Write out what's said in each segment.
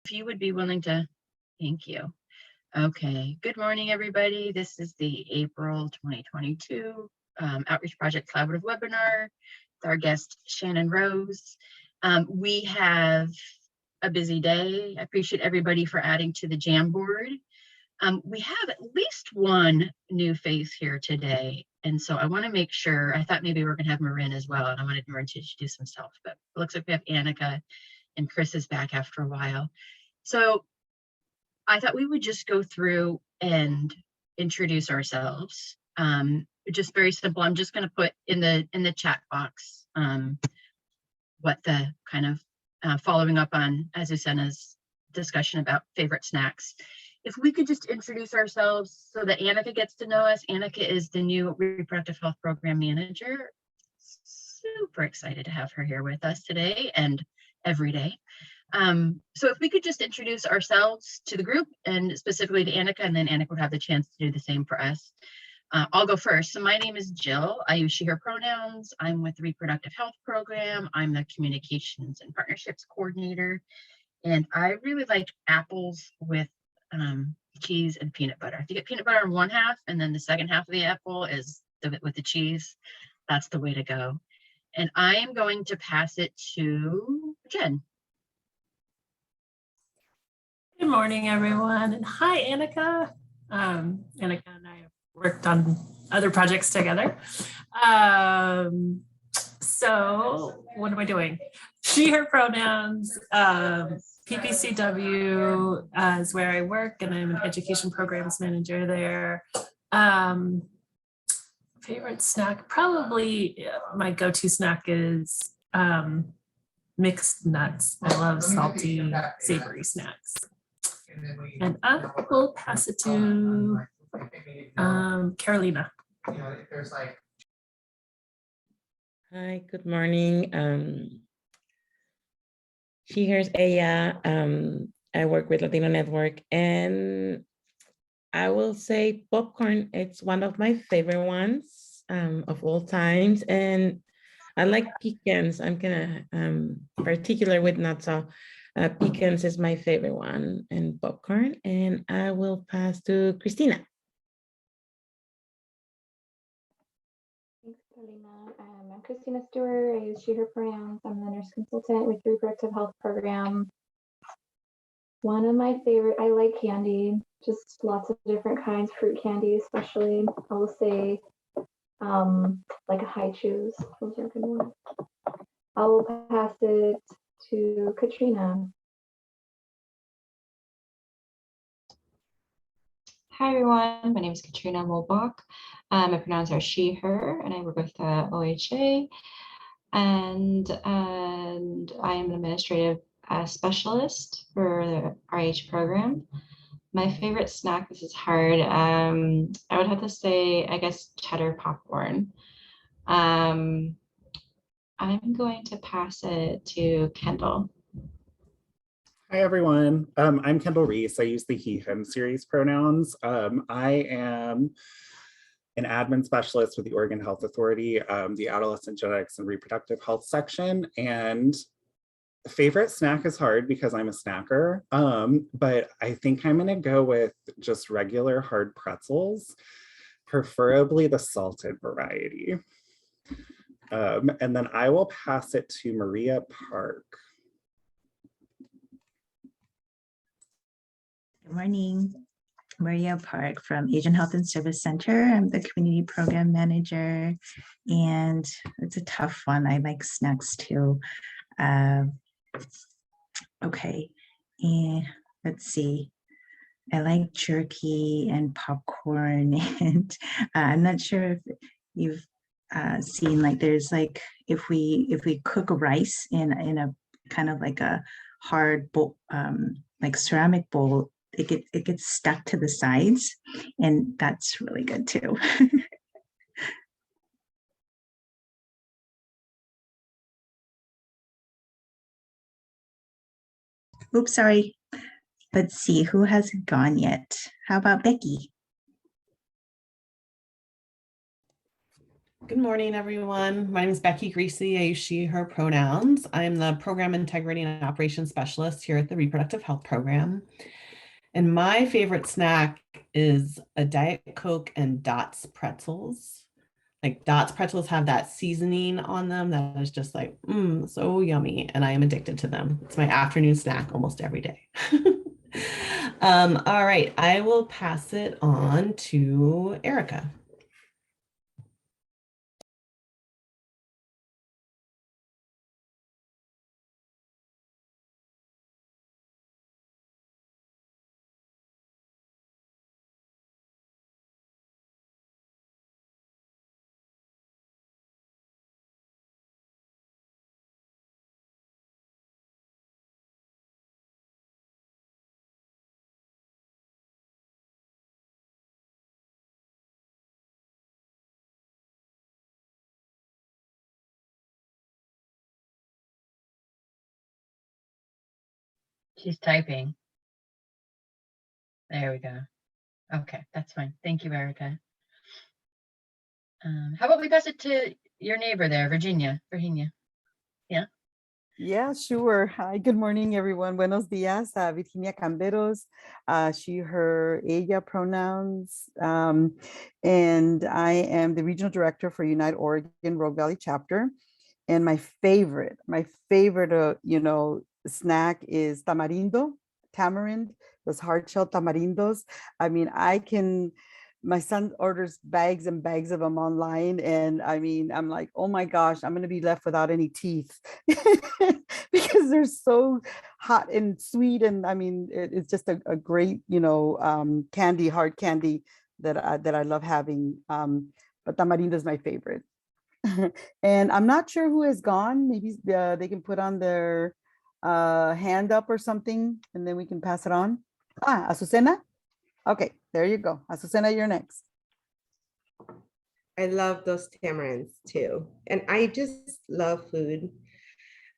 If you would be willing to, thank you. Okay, good morning, everybody. This is the April 2022 Outreach Project Collaborative Webinar with our guest, Shannon Rose. We have a busy day. I appreciate everybody for adding to the Jamboard. We have at least one new face here today. And so I want to make sure, I thought maybe we were going to have Marin as well, and I wanted Marin to introduce himself, but it looks like we have Annika and Chris is back after a while. So I thought we would just go through and introduce ourselves. Just very simple. I'm just going to put in the chat box what the kind of following up on Azucena's discussion about favorite snacks. If we could just introduce ourselves so that Annika gets to know us. Annika is the new Reproductive Health Program Manager. Super excited to have her here with us today and every day. So if we could just introduce ourselves to the group and specifically to Annika, and then Annika would have the chance to do the same for us. I'll go first. So my name is Jill. I use she, her pronouns. I'm with the Reproductive Health Program. I'm the Communications and Partnerships Coordinator. And I really like apples with cheese and peanut butter. If you get peanut butter in one half and then the second half of the apple is with the cheese, that's the way to go. And I am going to pass it to Jen. Good morning, everyone. And hi, Annika. Annika and I have worked on other projects together. So what am I doing? She, her pronouns. PPCW is where I work, and I'm an education programs manager there. Favorite snack, probably my go-to snack is mixed nuts. I love salty, savory snacks. And I will pass it to Carolina. Hi, good morning. Here's Aya. I work with Latino Network, and I will say popcorn. It's one of my favorite ones of all times, and I like pecans. I'm kind of particular with nuts, so pecans is my favorite one, and popcorn. And I will pass to Christina. Thanks, Carolina. I'm Christina Stewart. I use she, her pronouns. I'm the nurse consultant with the Reproductive Health Program. One of my favorite, I like candy, just lots of different kinds, fruit candy especially. I will say like a high chews. Those are good ones. I will pass it to Katrina. Hi everyone, my name is Katrina Molbach. My pronouns are she, her, and I work with OHA. And I am an administrative specialist for the RH program. My favorite snack, this is hard. I would have to say, I guess, cheddar popcorn. I'm going to pass it to Kendall. Hi, everyone. I'm Kendall Reese. I use the he, him series pronouns. I am an admin specialist with the Oregon Health Authority, the Adolescent Genetics and Reproductive Health section. And favorite snack is hard because I'm a snacker, but I think I'm gonna go with just regular hard pretzels, preferably the salted variety. And then I will pass it to Maria Park. Good morning, Maria Park from Asian Health and Service Center. I'm the community program manager, and it's a tough one. I like snacks too. Okay, and let's see. I like jerky and popcorn, and I'm not sure if you've seen, like, there's like, if we cook rice in a kind of like a hard bowl, like ceramic bowl, it gets stuck to the sides, and that's really good too. Oops, sorry. Let's see, who hasn't gone yet? How about Becky? Good morning, everyone. My name is Becky Greasy. I use she, her pronouns. I'm the Program Integrity and Operations Specialist here at the Reproductive Health Program. And my favorite snack is a Diet Coke and Dots pretzels. Like Dots pretzels have that seasoning on them that is just like, so yummy. And I am addicted to them. It's my afternoon snack almost every day. All right, I will pass it on to Erica. She's typing. There we go. Okay, that's fine. Thank you, Erica. How about we pass it to your neighbor there, Virginia? Yeah. Yeah, sure. Hi, good morning, everyone. Buenos dias, Virginia Camberos, she, her, ella pronouns. And I am the regional director for Unite Oregon Rogue Valley chapter. And my favorite, snack is tamarind, those hard shell tamarindos. I mean, my son orders bags and bags of them online. And I mean, I'm like, oh my gosh, I'm going to be left without any teeth because they're so hot and sweet. And I mean, it's just a great, candy, hard candy that I love having. But tamarindo is my favorite. And I'm not sure who has gone. Maybe they can put on their hand up or something, and then we can pass it on. Azucena? Okay, there you go. Azucena, you're next. I love those tamarinds too. And I just love food.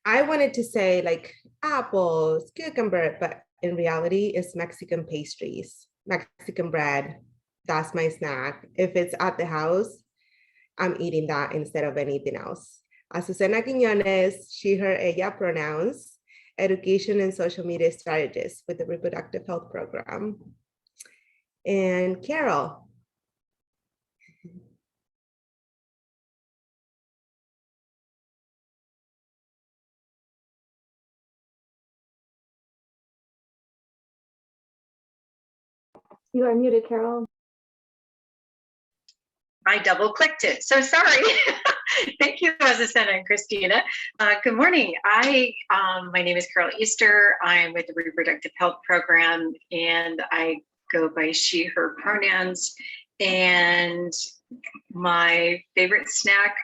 I wanted to say like apples, cucumber, but in reality it's Mexican pastries, Mexican bread. That's my snack. If it's at the house, I'm eating that instead of anything else. Azucena Quiñones, she, her, ella pronouns, education and social media strategist with the Reproductive Health Program. And Carol. You are muted, Carol. I double clicked it, so sorry. Thank you, Azucena and Christina. Good morning. My name is Carol Easter. I'm with the Reproductive Health Program, and I go by she, her pronouns. And my favorite snack,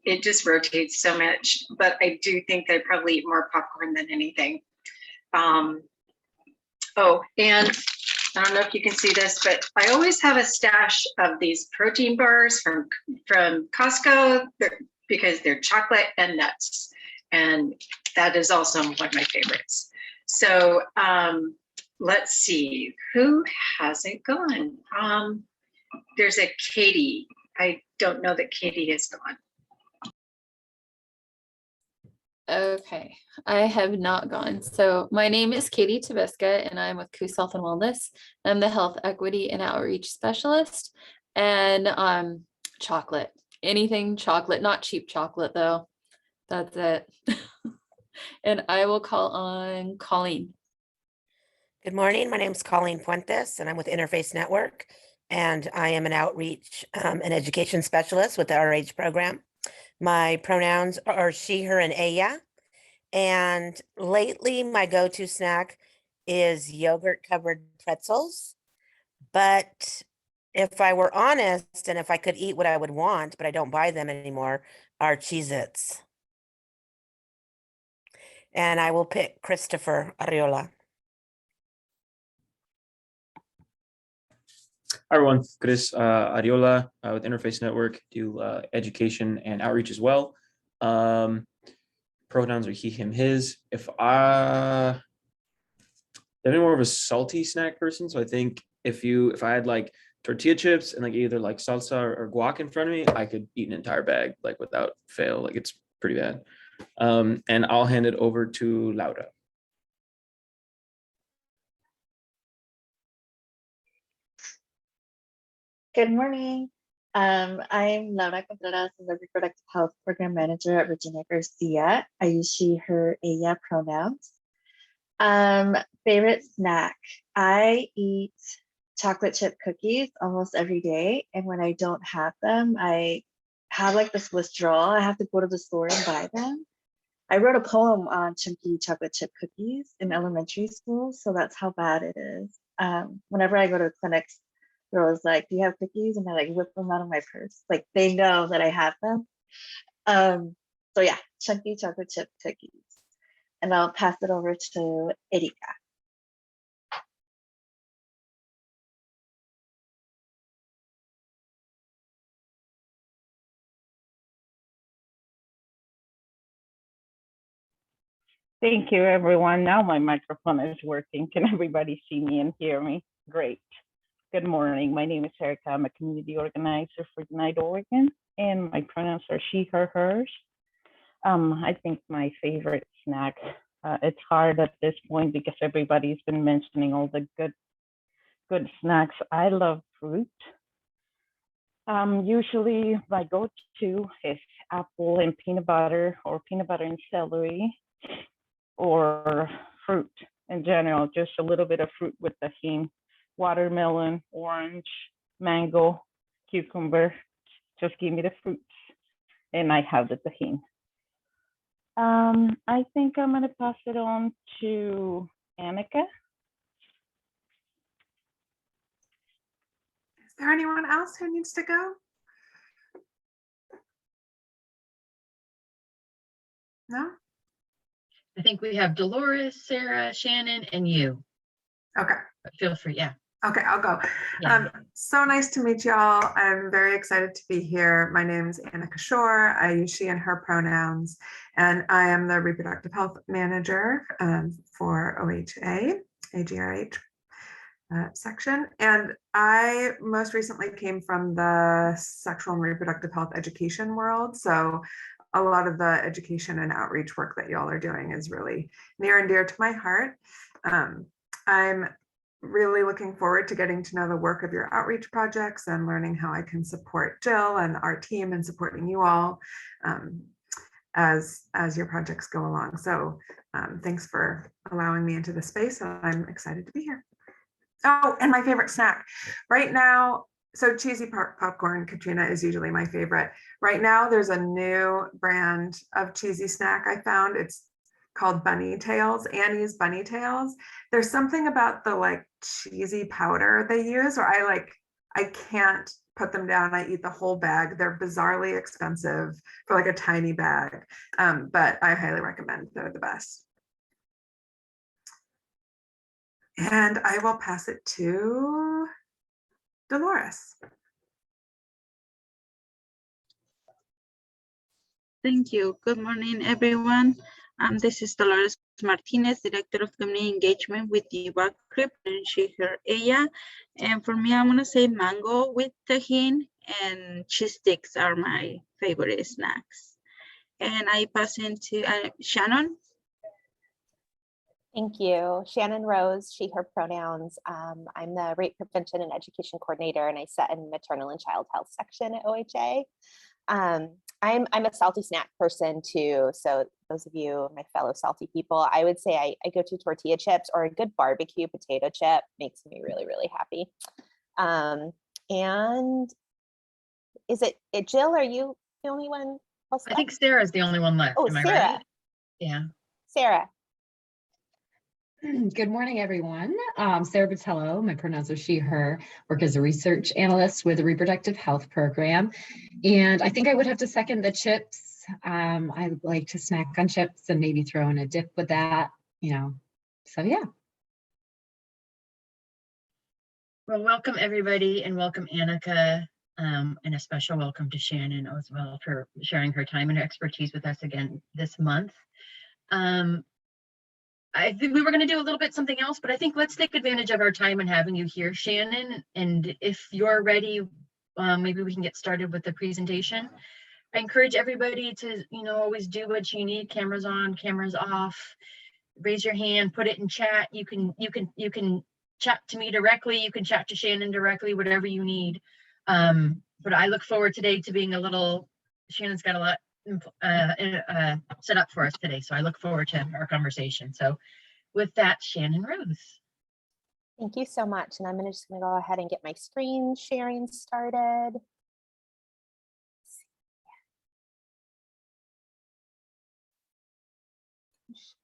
it just rotates so much, but I do think I probably eat more popcorn than anything. Oh, and I don't know if you can see this, but I always have a stash of these protein bars from Costco because they're chocolate and nuts. And that is also one of my favorites. So let's see, who hasn't gone? There's a Katie. I don't know that Katie has gone. Okay, I have not gone. So my name is Katie Tabiska, and I'm with Coos Health and Wellness. I'm the Health Equity and Outreach Specialist. And chocolate, anything chocolate, not cheap chocolate though. That's it. And I will call on Colleen. Good morning. My name is Colleen Fuentes, and I'm with Interface Network, and I am an outreach and education specialist with the RH program. My pronouns are she, her, and ella. And lately, my go-to snack is yogurt-covered pretzels. But if I were honest, and if I could eat what I would want, but I don't buy them anymore, are Cheez-Its. And I will pick Christopher Arriola. Hi everyone, Chris Ariola with Interface Network, do education and outreach as well. Pronouns are he, him, his. I'm more of a salty snack person, so I think if I had like tortilla chips and like either like salsa or guac in front of me, I could eat an entire bag like without fail. Like it's pretty bad. And I'll hand it over to Laura. Good morning. I'm Laura Contreras, I'm the Reproductive Health Program Manager at Virginia Garcia. I use she, her, ella pronouns. Favorite snack. I eat chocolate chip cookies almost every day. And when I don't have them, I have like this withdrawal. I have to go to the store and buy them. I wrote a poem on chunky chocolate chip cookies in elementary school. So that's how bad it is. Whenever I go to clinics, they're always like, do you have cookies? And I like whip them out of my purse. Like they know that I have them. So yeah, chunky chocolate chip cookies. And I'll pass it over to Erika. Thank you, everyone. Now my microphone is working. Can everybody see me and hear me? Great. Good morning. My name is Erica. I'm a community organizer for Unite Oregon, and my pronouns are she, her, hers. I think my favorite snack, it's hard at this point because everybody's been mentioning all the good snacks. I love fruit. Usually my go-to is apple and peanut butter, or peanut butter and celery, or fruit in general, just a little bit of fruit with tahini, watermelon, orange, mango, cucumber. Just give me the fruits and I have the tahini. I think I'm gonna pass it on to Annika. Is there anyone else who needs to go? No? I think we have Dolores, Sarah, Shannon, and you. Okay. But feel free, yeah. Okay, I'll go. Yeah. So nice to meet y'all. I'm very excited to be here. My name is Annika Shore. I use she and her pronouns, and I am the Reproductive Health Manager for OHA, AGRH section. And I most recently came from the sexual and reproductive health education world. So a lot of the education and outreach work that y'all are doing is really near and dear to my heart. I'm really looking forward to getting to know the work of your outreach projects and learning how I can support Jill and our team and supporting you all as your projects go along. So thanks for allowing me into the space, and I'm excited to be here. Oh, and my favorite snack right now. So cheesy popcorn, Katrina, is usually my favorite. Right now, there's a new brand of cheesy snack I found. It's called Bunny Tails, Annie's Bunny Tails. There's something about the like cheesy powder they use, or I can't put them down. I eat the whole bag. They're bizarrely expensive for like a tiny bag, but I highly recommend. They're the best. And I will pass it to Dolores. Thank you. Good morning, everyone. This is Dolores Martinez, Director of Community Engagement with the WAC Group, and she, her, ella. And for me, I'm gonna say mango with tahini, and cheese sticks are my favorite snacks. And I pass into Shannon. Thank you. Shannon Rose, she, her pronouns. I'm the Rape Prevention and Education Coordinator, and I sit in maternal and child health section at OHA. I'm a salty snack person too. So those of you, my fellow salty people, I would say I go to tortilla chips, or a good barbecue potato chip makes me really, really happy. And is it Jill, are you the only one else left? I think Sarah's the only one left. Oh, Am I Sarah. right? Yeah. Sarah. Good morning, everyone. Sarah Botello, my pronouns are she, her, work as a research analyst with the Reproductive Health Program. And I think I would have to second the chips. I like to snack on chips and maybe throw in a dip with that, so yeah. Well, welcome everybody, and welcome Annika, and a special welcome to Shannon as well for sharing her time and her expertise with us again this month. I think we were going to do a little bit something else, but I think let's take advantage of our time and having you here, Shannon. And if you're ready, maybe we can get started with the presentation. I encourage everybody to, always do what you need. Cameras on, cameras off. Raise your hand, put it in chat. You can chat to me directly. You can chat to Shannon directly, whatever you need. But I look forward today to being Shannon's got a lot set up for us today. So I look forward to our conversation. So with that, Shannon Rose. Thank you so much. And I'm just going to go ahead and get my screen sharing started.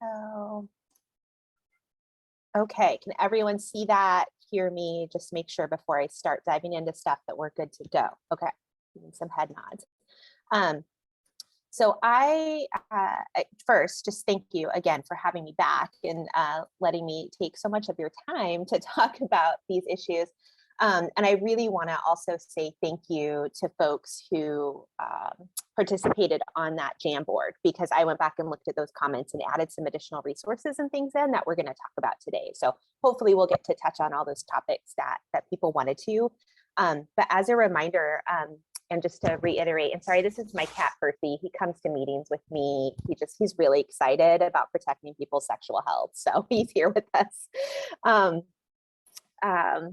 Show. Okay, can everyone see that, hear me? Just make sure before I start diving into stuff that we're good to go. Okay, some head nods. So I first just thank you again for having me back and letting me take so much of your time to talk about these issues. And I really want to also say thank you to folks who participated on that Jamboard, because I went back and looked at those comments and added some additional resources and things in that we're going to talk about today. So hopefully we'll get to touch on all those topics that people wanted to. But as a reminder, and just to reiterate, and sorry, this is my cat Percy. He comes to meetings with me. He's really excited about protecting people's sexual health. So he's here with us.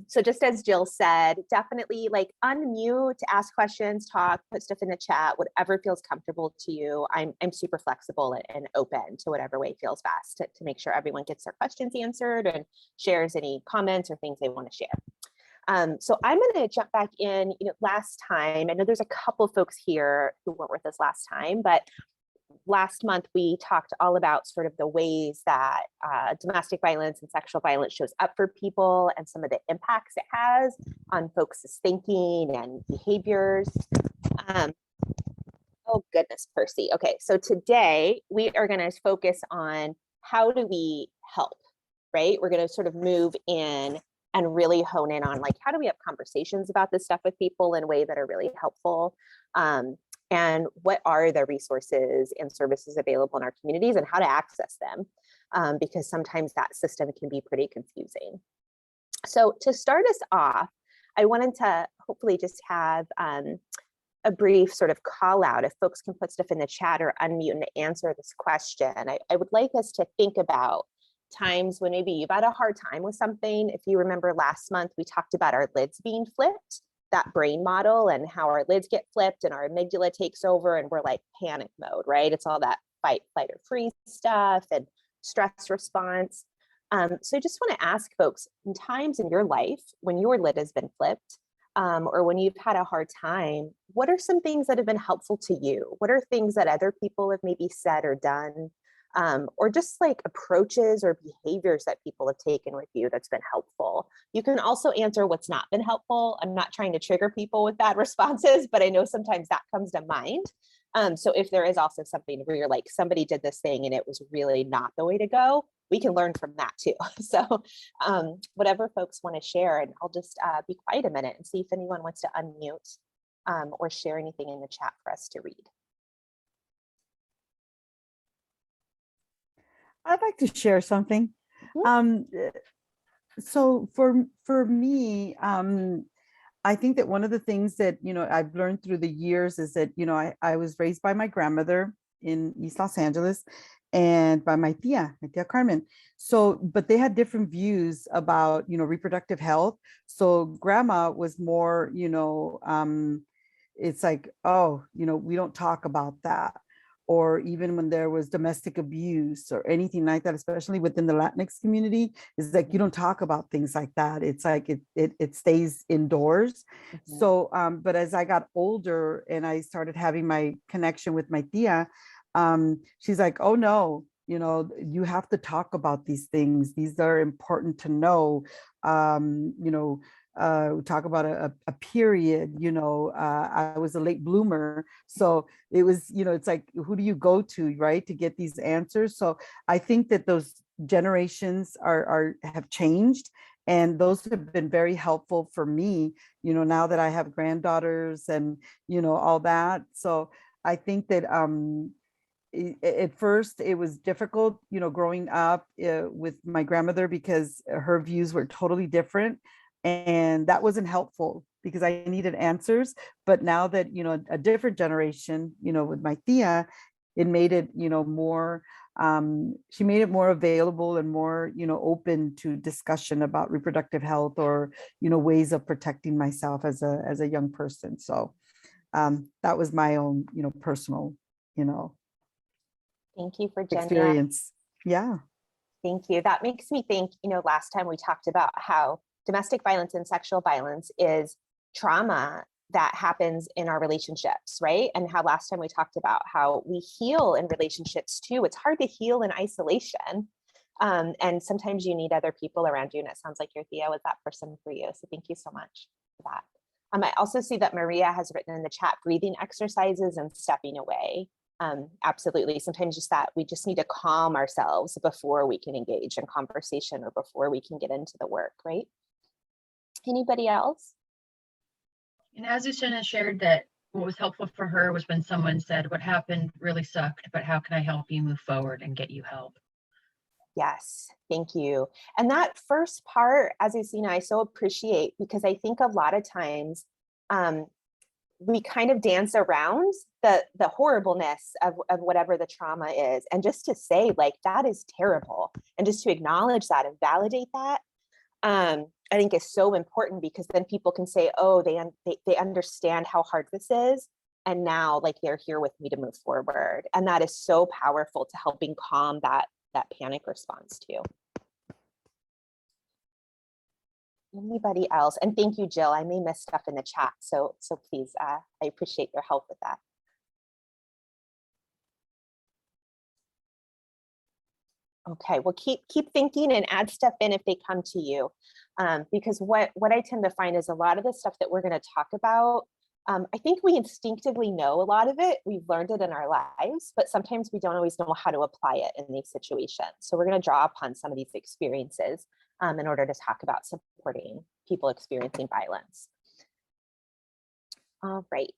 So just as Jill said, definitely like unmute, ask questions, talk, put stuff in the chat, whatever feels comfortable to you. I'm super flexible and open to whatever way feels best to make sure everyone gets their questions answered and shares any comments or things they want to share. So I'm going to jump back in, last time, I know there's a couple of folks here who weren't with us last time, but last month we talked all about sort of the ways that domestic violence and sexual violence shows up for people and some of the impacts it has on folks' thinking and behaviors. Oh goodness, Percy. Okay, so today we are going to focus on how do we help, right? We're going to sort of move in and really hone in on like, how do we have conversations about this stuff with people in a way that are really helpful? And what are the resources and services available in our communities and how to access them? Because sometimes that system can be pretty confusing. So to start us off, I wanted to hopefully just have a brief sort of call out. If folks can put stuff in the chat or unmute and answer this question, I would like us to think about times when maybe you've had a hard time with something. If you remember last month, we talked about our lids being flipped, that brain model, and how our lids get flipped and our amygdala takes over and we're like panic mode, right? It's all that fight, flight, or freeze stuff and stress response. So I just want to ask folks, in times in your life when your lid has been flipped, or when you've had a hard time, what are some things that have been helpful to you? What are things that other people have maybe said or done? Or just like approaches or behaviors that people have taken with you that's been helpful. You can also answer what's not been helpful. I'm not trying to trigger people with bad responses, but I know sometimes that comes to mind. So if there is also something where you're like, somebody did this thing and it was really not the way to go, we can learn from that too. So whatever folks want to share, and I'll just be quiet a minute and see if anyone wants to unmute or share anything in the chat for us to read. I'd like to share something. So for me, I think that one of the things that, I've learned through the years is that, I was raised by my grandmother in East Los Angeles and by my tia Carmen. So, but they had different views about, reproductive health. So grandma was more, it's like, oh, we don't talk about that. Or even when there was domestic abuse or anything like that, especially within the Latinx community, is like, you don't talk about things like that. It's like, it stays indoors. Mm-hmm. So, but as I got older and I started having my connection with my tia, she's like, oh no, you have to talk about these things. These are important to know. We talk about a period, I was a late bloomer. So it was, it's like, who do you go to, right, to get these answers? So I think that those generations have changed. And those have been very helpful for me, now that I have granddaughters and, all that. So I think that, at first it was difficult, you know, growing up with my grandmother because her views were totally different. And that wasn't helpful because I needed answers. But now that, you know, a different generation, you know, with my tia, it made it, you know, more, she made it more available and more, you know, open to discussion about reproductive health or, you know, ways of protecting myself as a young person. So that was my own, you know, personal, you know, Thank you, Virginia. experience. Yeah. Thank you. That makes me think, you know, last time we talked about how domestic violence and sexual violence is trauma that happens in our relationships, right? And how last time we talked about how we heal in relationships too. It's hard to heal in isolation. And sometimes you need other people around you. And it sounds like your Thea was that person for you. So thank you so much for that. I also see that Maria has written in the chat, breathing exercises and stepping away. Absolutely. Sometimes just that we just need to calm ourselves before we can engage in conversation or before we can get into the work, right? Anybody else? And Azucena shared that what was helpful for her was when someone said, what happened really sucked, but how can I help you move forward and get you help? Yes, thank you. And that first part, Azucena, I so appreciate, because I think a lot of times we kind of dance around the horribleness of whatever the trauma is. And just to say, like, that is terrible. And just to acknowledge that and validate that, I think is so important, because then people can say, oh, they understand how hard this is. And now, like, they're here with me to move forward. And that is so powerful to helping calm that panic response too. Anybody else? And thank you, Jill. I may miss stuff in the chat, so please, I appreciate your help with that. Okay, well, keep thinking and add stuff in if they come to you, because what I tend to find is a lot of the stuff that we're going to talk about, I think we instinctively know a lot of it. We've learned it in our lives, but sometimes we don't always know how to apply it in these situations. So we're going to draw upon some of these experiences in order to talk about supporting people experiencing violence. All right.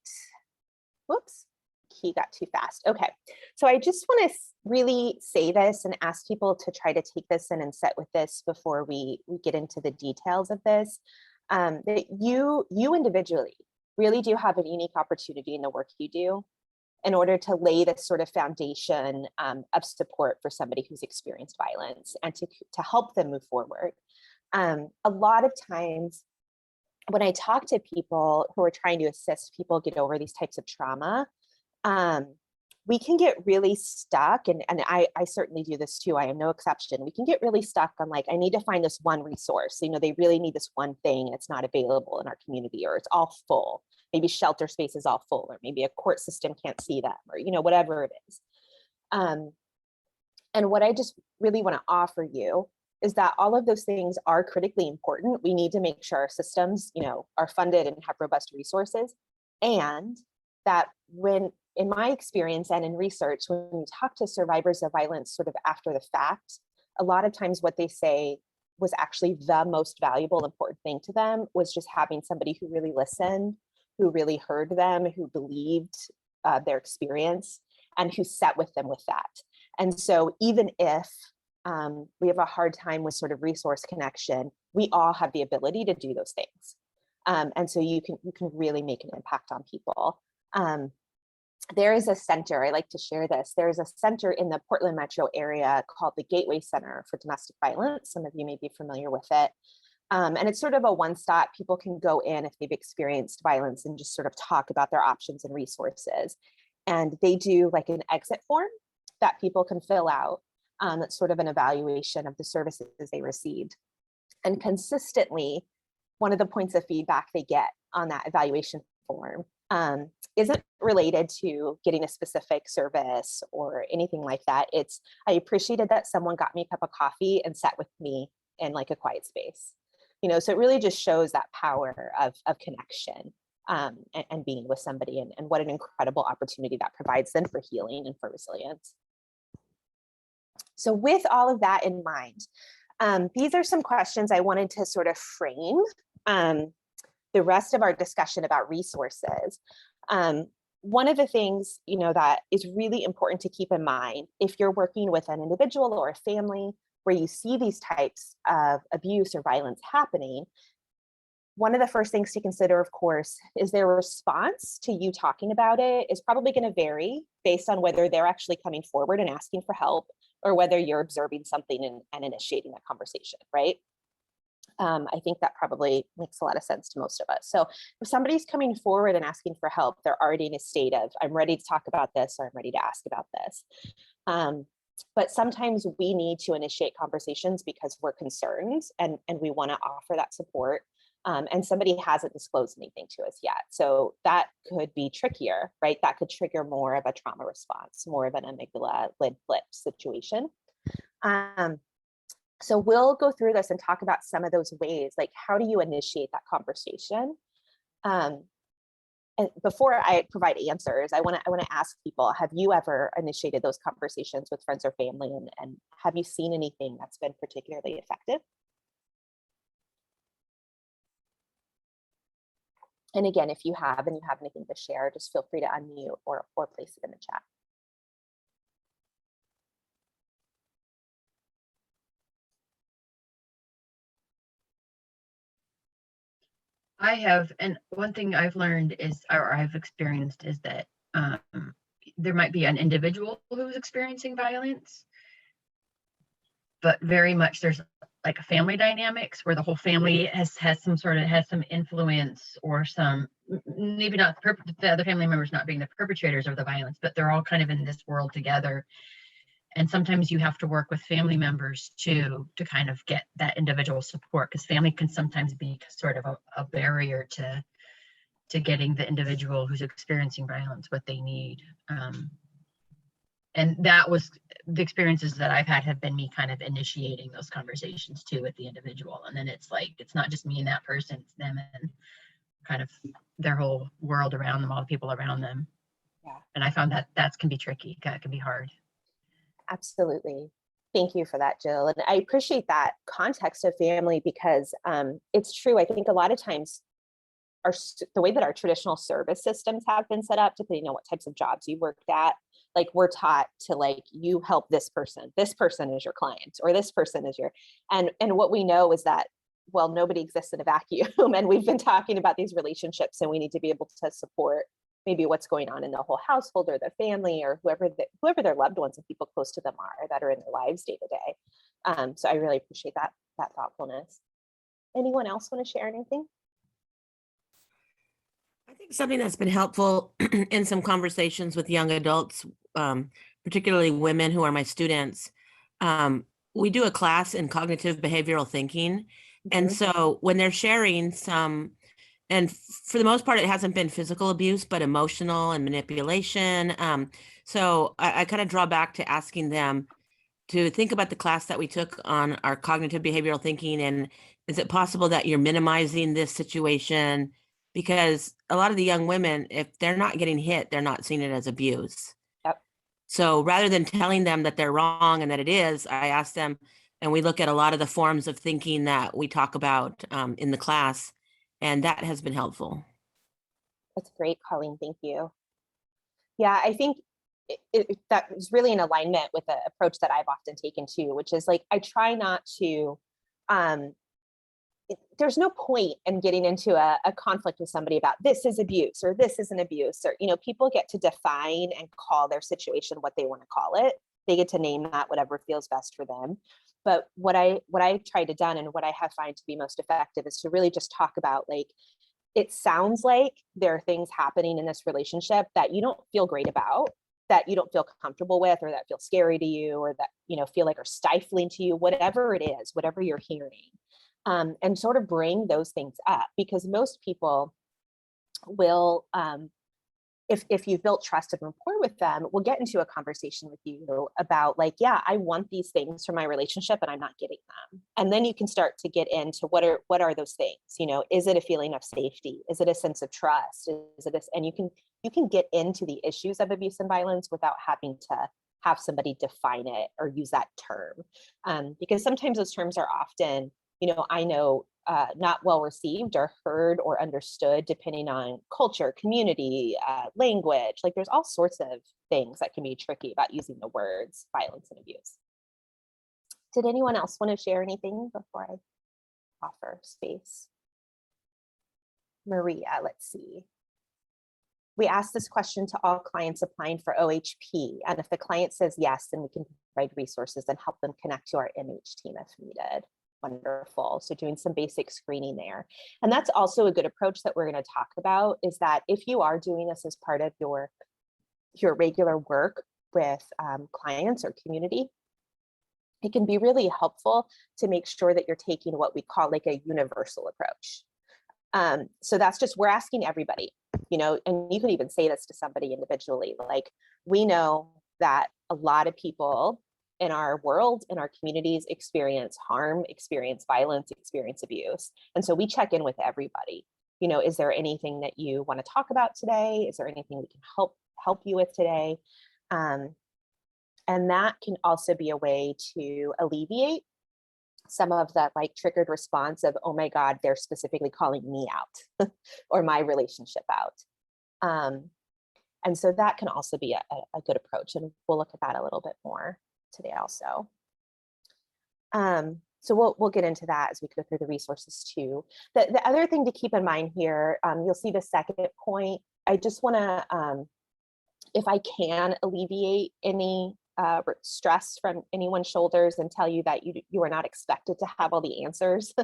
Whoops, key got too fast. Okay, so I just want to really say this and ask people to try to take this in and sit with this before we get into the details of this, that you individually really do have a unique opportunity in the work you do in order to lay this sort of foundation of support for somebody who's experienced violence and to help them move forward. A lot of times when I talk to people who are trying to assist people get over these types of trauma, we can get really stuck, and I certainly do this too, I am no exception. We can get really stuck on, like, I need to find this one resource. You know, they really need this one thing and it's not available in our community, or it's all full. Maybe shelter space is all full, or maybe a court system can't see them, or, you know, whatever it is. And what I just really want to offer you is that all of those things are critically important. We need to make sure our systems, you know, are funded and have robust resources. And that when, in my experience and in research, when we talk to survivors of violence sort of after the fact, a lot of times what they say was actually the most valuable, important thing to them was just having somebody who really listened, who really heard them, who believed their experience, and who sat with them with that. And so even if we have a hard time with sort of resource connection, we all have the ability to do those things. And so you can really make an impact on people. There is a center, I like to share this, there is a center in the Portland metro area called the Gateway Center for Domestic Violence. Some of you may be familiar with it. And it's sort of a one-stop. People can go in if they've experienced violence and just sort of talk about their options and resources. And they do like an exit form that people can fill out. That's sort of an evaluation of the services they received. And consistently, one of the points of feedback they get on that evaluation form isn't related to getting a specific service or anything like that. It's, I appreciated that someone got me a cup of coffee and sat with me in like a quiet space. You know, so it really just shows that power of connection and being with somebody, and what an incredible opportunity that provides them for healing and for resilience. So with all of that in mind, these are some questions I wanted to sort of frame the rest of our discussion about resources. one of the things, that is really important to keep in mind if you're working with an individual or a family where you see these types of abuse or violence happening, one of the first things to consider, of course, is their response to you talking about it is probably going to vary based on whether they're actually coming forward and asking for help or whether you're observing something and initiating that conversation, right? I think that probably makes a lot of sense to most of us. So if somebody's coming forward and asking for help, they're already in a state of, I'm ready to talk about this, or I'm ready to ask about this. But sometimes we need to initiate conversations because we're concerned and we want to offer that support. And somebody hasn't disclosed anything to us yet. So that could be trickier, right? That could trigger more of a trauma response, more of an amygdala lid flip situation. So we'll go through this and talk about some of those ways, like how do you initiate that conversation? And before I provide answers, I want to ask people, have you ever initiated those conversations with friends or family, and have you seen anything that's been particularly effective? And again, if you have and you have anything to share, just feel free to unmute or place it in the chat. I have, and one thing I've learned is, or I've experienced, is that there might be an individual who's experiencing violence, but very much there's like a family dynamics where the whole family has some influence, or some, maybe not the other family members not being the perpetrators of the violence, but they're all kind of in this world together. And sometimes you have to work with family members to kind of get that individual support, because family can sometimes be sort of a barrier to getting the individual who's experiencing violence what they need. And that was the experiences that I've had, have been me kind of initiating those conversations too with the individual. And then it's like, it's not just me and that person, it's them and kind of their whole world around them, all the people around them. Yeah. And I found that can be tricky, that can be hard. Absolutely. Thank you for that, Jill. And I appreciate that context of family, because it's true. I think a lot of times the way that our traditional service systems have been set up, depending on what types of jobs you worked at, like we're taught to, like, you help this person is your client, or this person is your, and what we know is that, well, nobody exists in a vacuum. And we've been talking about these relationships, and we need to be able to support maybe what's going on in the whole household or their family, or whoever their loved ones and people close to them are that are in their lives day to day. So I really appreciate that thoughtfulness. Anyone else want to share anything? I think something that's been helpful in some conversations with young adults, particularly women who are my students, we do a class in cognitive behavioral thinking. And so when they're sharing some, and for the most part, it hasn't been physical abuse, but emotional and manipulation. So I kind of draw back to asking them to think about the class that we took on our cognitive behavioral thinking. And is it possible that you're minimizing this situation? Because a lot of the young women, if they're not getting hit, they're not seeing it as abuse. Yep. So rather than telling them that they're wrong and that it is, I ask them, and we look at a lot of the forms of thinking that we talk about in the class, and that has been helpful. That's great, Colleen. Thank you. Yeah, I think that is really in alignment with the approach that I've often taken too, which is like, I try not to, there's no point in getting into a conflict with somebody about this is abuse or this isn't abuse, or, people get to define and call their situation what they want to call it. They get to name that whatever feels best for them. But what I tried to done, and what I have found to be most effective, is to really just talk about, like, it sounds like there are things happening in this relationship that you don't feel great about, that you don't feel comfortable with, or that feel scary to you, or that, feel like are stifling to you, whatever it is, whatever you're hearing. And sort of bring those things up, because most people will, if you've built trust and rapport with them, will get into a conversation with you about, like, yeah, I want these things from my relationship and I'm not getting them. And then you can start to get into what are those things? Is it a feeling of safety? Is it a sense of trust? Is it and you can get into the issues of abuse and violence without having to have somebody define it or use that term. Because sometimes those terms are often, I know not well received or heard or understood, depending on culture, community, language. Like there's all sorts of things that can be tricky about using the words violence and abuse. Did anyone else want to share anything before I offer space? Maria, let's see. We asked this question to all clients applying for OHP, and if the client says yes, then we can provide resources and help them connect to our MH team if needed. Wonderful. So doing some basic screening there. And that's also a good approach that we're going to talk about, is that if you are doing this as part of your regular work with clients or community, it can be really helpful to make sure that you're taking what we call like a universal approach. So that's just, we're asking everybody, you know, and you can even say this to somebody individually, like, we know that a lot of people in our world, in our communities, experience harm, experience violence, experience abuse. And so we check in with everybody. You know, is there anything that you want to talk about today? Is there anything we can help you with today? And that can also be a way to alleviate some of that like triggered response of, oh my God, they're specifically calling me out or my relationship out. And so that can also be a good approach. And we'll look at that a little bit more today also. So we'll get into that as we go through the resources too. The other thing to keep in mind here, you'll see the second point. I just wanna, if I can alleviate any stress from anyone's shoulders and tell you that you are not expected to have all the answers,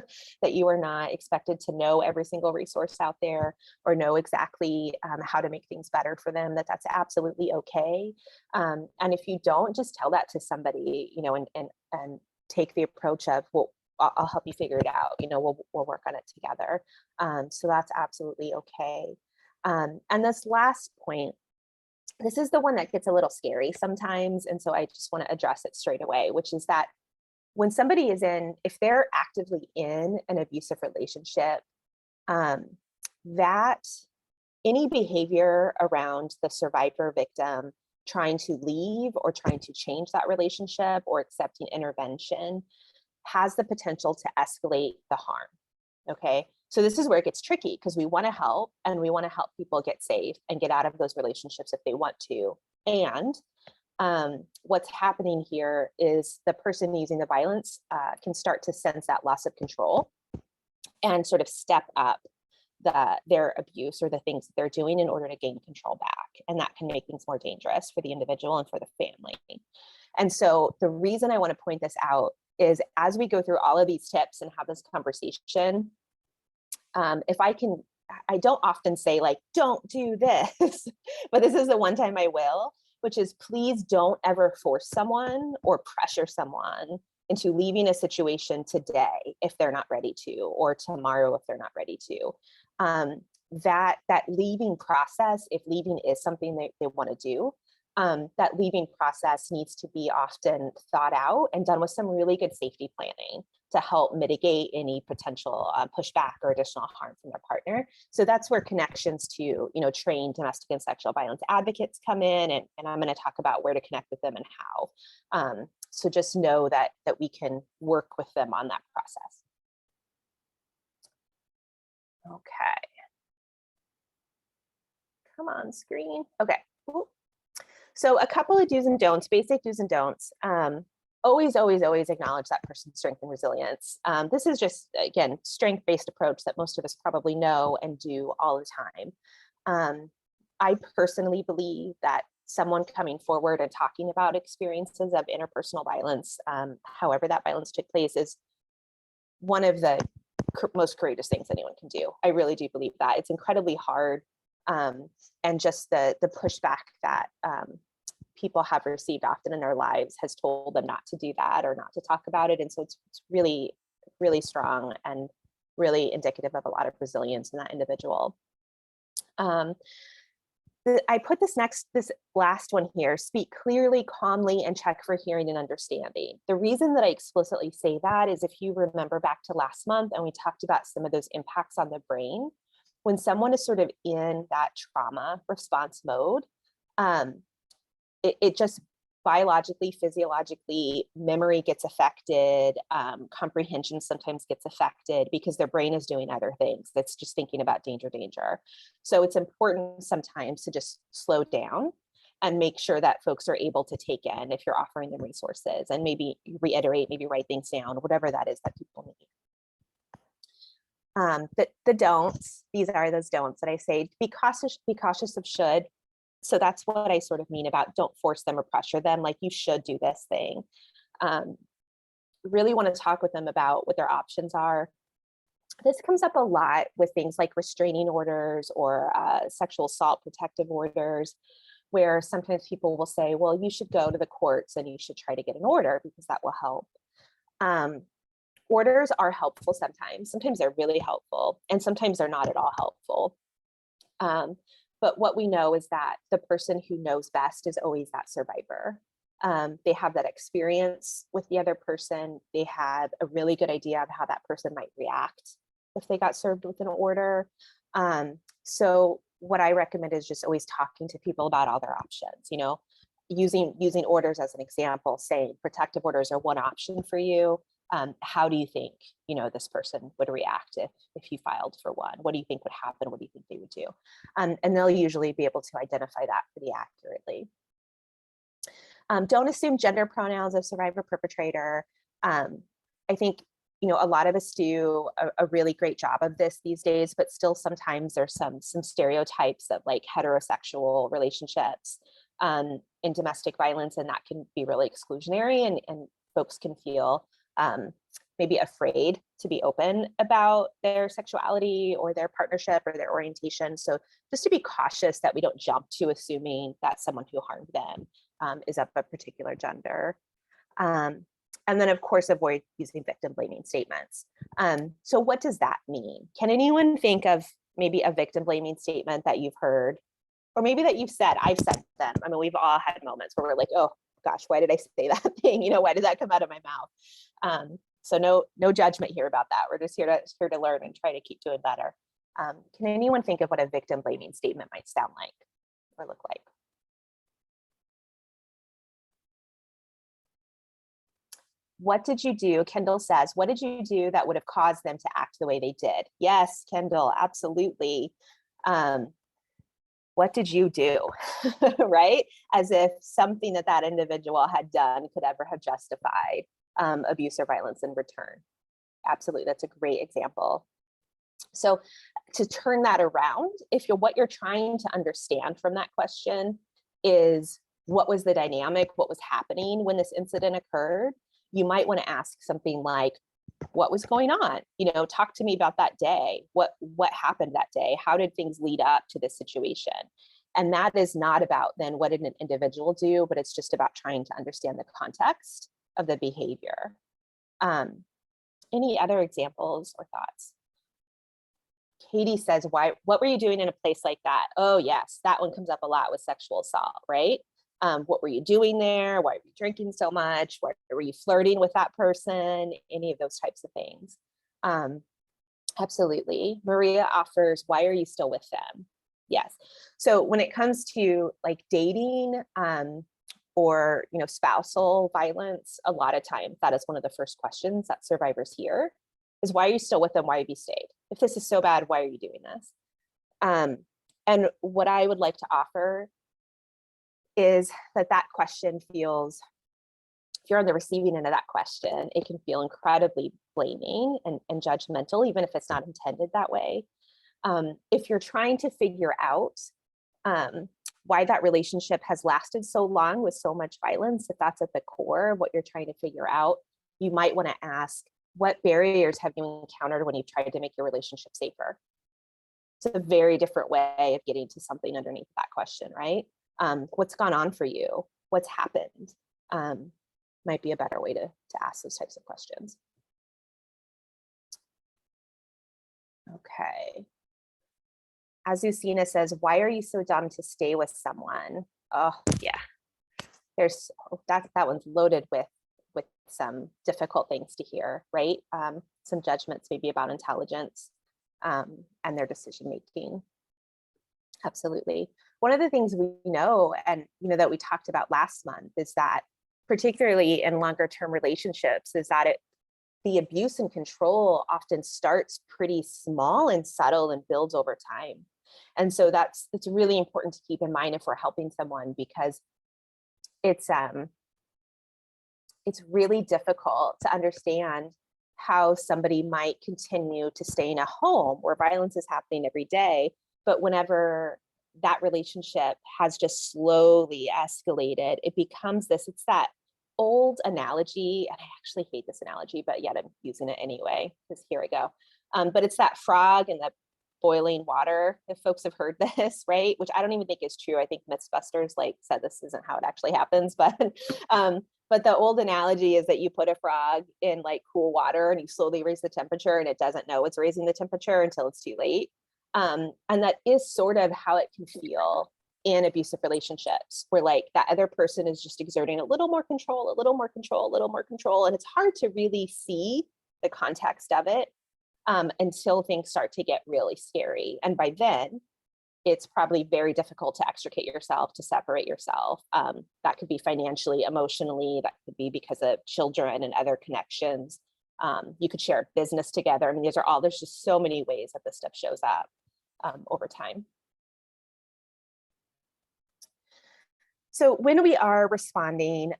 that you are not expected to know every single resource out there or know exactly how to make things better for them, that's absolutely okay. And if you don't, just tell that to somebody, you know, and take the approach of, well, I'll help you figure it out, you know, we'll work on it together. So that's absolutely okay. And this last point, this is the one that gets a little scary sometimes. And so I just want to address it straight away, which is that when somebody is if they're actively in an abusive relationship, that any behavior around the survivor victim trying to leave or trying to change that relationship or accepting intervention has the potential to escalate the harm. Okay. So this is where it gets tricky, because we want to help and we want to help people get safe and get out of those relationships if they want to. And what's happening here is the person using the violence can start to sense that loss of control and sort of step up their abuse or the things that they're doing in order to gain control back. And that can make things more dangerous for the individual and for the family. And so the reason I want to point this out is as we go through all of these tips and have this conversation, if I don't often say like, don't do this, but this is the one time I will, which is please don't ever force someone or pressure someone into leaving a situation today if they're not ready to, or tomorrow if they're not ready to. That leaving process, if leaving is something they want to do, that leaving process needs to be often thought out and done with some really good safety planning to help mitigate any potential pushback or additional harm from their partner. So that's where connections to, you know, trained domestic and sexual violence advocates come in, and I'm going to talk about where to connect with them and how. So just know that we can work with them on that process. Okay. Come on, screen. Okay. Ooh. So a couple of do's and don'ts, basic do's and don'ts. Always acknowledge that person's strength and resilience. This is just, again, strength-based approach that most of us probably know and do all the time. I personally believe that someone coming forward and talking about experiences of interpersonal violence, however that violence took place, is one of the most courageous things anyone can do. I really do believe that. It's incredibly hard. And just the pushback that people have received often in their lives has told them not to do that or not to talk about it. And so it's really, really strong and really indicative of a lot of resilience in that individual. I put this last one here: speak clearly, calmly, and check for hearing and understanding. The reason that I explicitly say that is if you remember back to last month and we talked about some of those impacts on the brain, when someone is sort of in that trauma response mode, it just biologically, physiologically, memory gets affected, comprehension sometimes gets affected because their brain is doing other things. That's just thinking about danger, danger. So it's important sometimes to just slow down and make sure that folks are able to take in if you're offering them resources, and maybe reiterate, maybe write things down, whatever that is that people need. The don'ts, these are those don'ts that I say, be cautious of should. So that's what I sort of mean about don't force them or pressure them, like you should do this thing. Really want to talk with them about what their options are. This comes up a lot with things like restraining orders or sexual assault protective orders, where sometimes people will say, well, you should go to the courts and you should try to get an order because that will help. Orders are helpful sometimes. Sometimes they're really helpful, and sometimes they're not at all helpful. But what we know is that the person who knows best is always that survivor. They have that experience with the other person. They have a really good idea of how that person might react if they got served with an order. So what I recommend is just always talking to people about all their options, you know, using orders as an example, saying protective orders are one option for you. How do you think, you know, this person would react if you filed for one? What do you think would happen? What do you think they would do? And they'll usually be able to identify that pretty accurately. Don't assume gender pronouns of survivor perpetrator. I think, you know, a lot of us do a really great job of this these days, but still sometimes there's some stereotypes of like heterosexual relationships in domestic violence, and that can be really exclusionary, and folks can feel maybe afraid to be open about their sexuality or their partnership or their orientation. So just to be cautious that we don't jump to assuming that someone who harmed them is of a particular gender. And then of course, avoid using victim blaming statements. So what does that mean? Can anyone think of maybe a victim blaming statement that you've heard, or maybe that you've said? I've said them. I mean, we've all had moments where we're like, oh gosh, why did I say that thing? You know, why did that come out of my mouth? So no judgment here about that. We're just here to learn and try to keep doing better. Can anyone think of what a victim blaming statement might sound like or look like? What did you do? Kendall says, what did you do that would have caused them to act the way they did? Yes, Kendall, absolutely. What did you do? Right? As if something that individual had done could ever have justified abuse or violence in return. Absolutely, that's a great example. So to turn that around, what you're trying to understand from that question is, what was the dynamic? What was happening when this incident occurred? You might want to ask something like, what was going on? You know, talk to me about that day. What happened that day? How did things lead up to this situation? And that is not about then what did an individual do, but it's just about trying to understand the context of the behavior. Any other examples or thoughts? Katie says, what were you doing in a place like that? Oh yes, that one comes up a lot with sexual assault, right? What were you doing there? Why were you drinking so much? Why were you flirting with that person? Any of those types of things. Absolutely. Maria offers, why are you still with them? Yes. So when it comes to like dating or, you know, spousal violence, a lot of times that is one of the first questions that survivors hear is, why are you still with them? Why have you stayed? If this is so bad, why are you doing this? And what I would like to offer is that question feels, if you're on the receiving end of that question, it can feel incredibly blaming and judgmental, even if it's not intended that way. If you're trying to figure out why that relationship has lasted so long with so much violence, if that's at the core of what you're trying to figure out, you might want to ask, what barriers have you encountered when you've tried to make your relationship safer? It's a very different way of getting to something underneath that question, right? What's gone on for you? What's happened? Might be a better way to ask those types of questions. Okay. Azucena says, why are you so dumb to stay with someone? Oh yeah, there's that one's loaded with some difficult things to hear, right? Some judgments maybe about intelligence and their decision making. Absolutely. One of the things we know, and that we talked about last month, is that particularly in longer term relationships, is that the abuse and control often starts pretty small and subtle and builds over time. And so it's really important to keep in mind if we're helping someone, because it's really difficult to understand how somebody might continue to stay in a home where violence is happening every day, but whenever that relationship has just slowly escalated, it becomes it's that old analogy, and I actually hate this analogy, but yet I'm using it anyway, because here we go. But it's that frog in the boiling water, if folks have heard this, right? Which I don't even think is true. I think Mythbusters said this isn't how it actually happens, but the old analogy is that you put a frog in cool water and you slowly raise the temperature, and it doesn't know it's raising the temperature until it's too late. And that is sort of how it can feel in abusive relationships, where that other person is just exerting a little more control, a little more control, a little more control. And it's hard to really see the context of it until things start to get really scary. And by then, it's probably very difficult to extricate yourself, to separate yourself. That could be financially, emotionally, that could be because of children and other connections. You could share a business together. I mean, there's just so many ways that this stuff shows up over time. So when we are responding,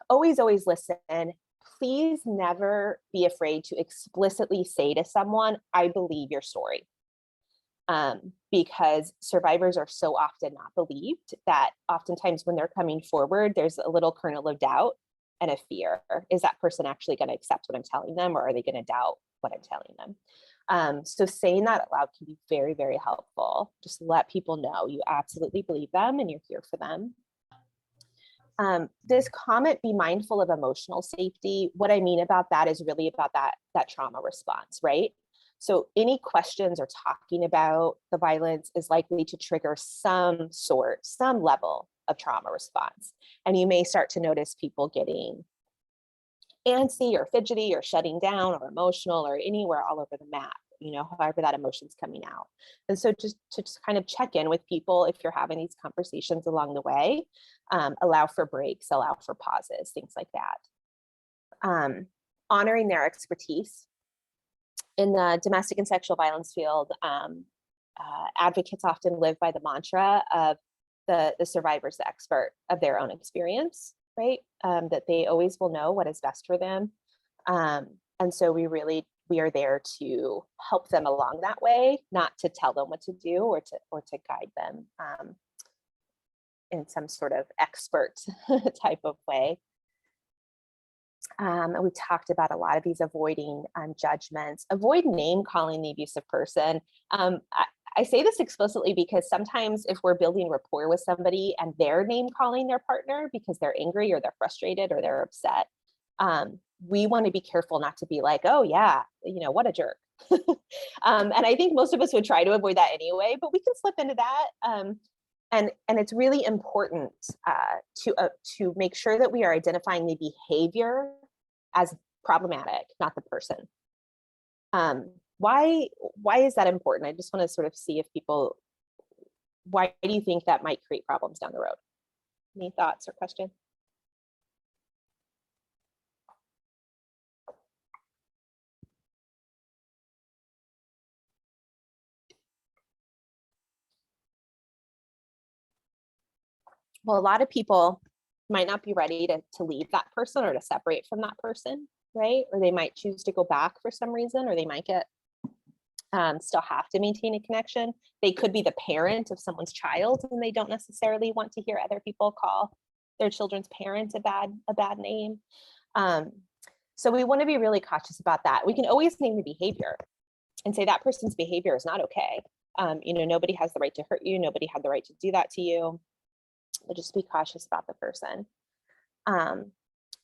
always listen. Please never be afraid to explicitly say to someone, I believe your story. Because survivors are so often not believed that oftentimes when they're coming forward, there's a little kernel of doubt and a fear. Is that person actually going to accept what I'm telling them, or are they going to doubt what I'm telling them? So saying that out loud can be very, very helpful. Just let people know you absolutely believe them and you're here for them. This comment, be mindful of emotional safety. What I mean about that is really about that trauma response, right? So any questions or talking about the violence is likely to trigger some level of trauma response. And you may start to notice people getting antsy or fidgety or shutting down or emotional or anywhere all over the map, however that emotion's coming out. And so just kind of check in with people if you're having these conversations along the way, allow for breaks, allow for pauses, things like that. Honoring their expertise. In the domestic and sexual violence field, advocates often live by the mantra of the survivor's the expert of their own experience, right? That they always will know what is best for them. And so we are there to help them along that way, not to tell them what to do or to guide them in some sort of expert type of way. And we talked about a lot of these avoiding judgments. Avoid name calling the abusive person. I say this explicitly because sometimes if we're building rapport with somebody and they're name calling their partner because they're angry or they're frustrated or they're upset, we want to be careful not to be like, oh yeah, what a jerk. And I think most of us would try to avoid that anyway, but we can slip into that. And it's really important to make sure that we are identifying the behavior as problematic, not the person. Why is that important? I just want to sort of see if why do you think that might create problems down the road? Any thoughts or questions? Well, a lot of people might not be ready to leave that person or to separate from that person, right? Or they might choose to go back for some reason, or they might still have to maintain a connection. They could be the parent of someone's child and they don't necessarily want to hear other people call their children's parent a bad name. So we want to be really cautious about that. We can always name the behavior and say that person's behavior is not okay. Nobody has the right to hurt you. Nobody had the right to do that to you. But just be cautious about the person. And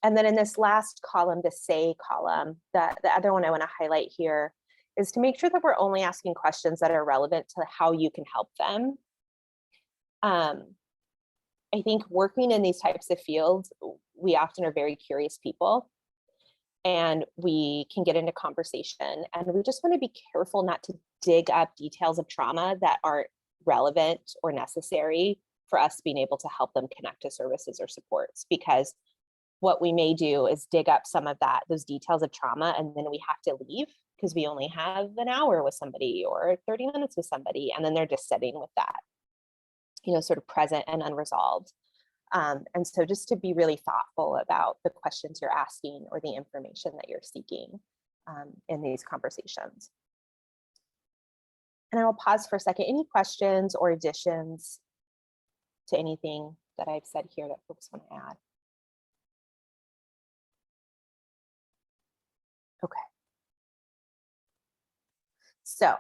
then in this last column, the say column, the other one I want to highlight here is to make sure that we're only asking questions that are relevant to how you can help them. I think working in these types of fields, we often are very curious people and we can get into conversation, and we just want to be careful not to dig up details of trauma that aren't relevant or necessary for us being able to help them connect to services or supports. Because what we may do is dig up some of those details of trauma, and then we have to leave because we only have an hour with somebody or 30 minutes with somebody, and then they're just sitting with that, sort of present and unresolved. And so just to be really thoughtful about the questions you're asking or the information that you're seeking in these conversations. And I will pause for a second. Any questions or additions to anything that I've said here that folks want to add? Okay. So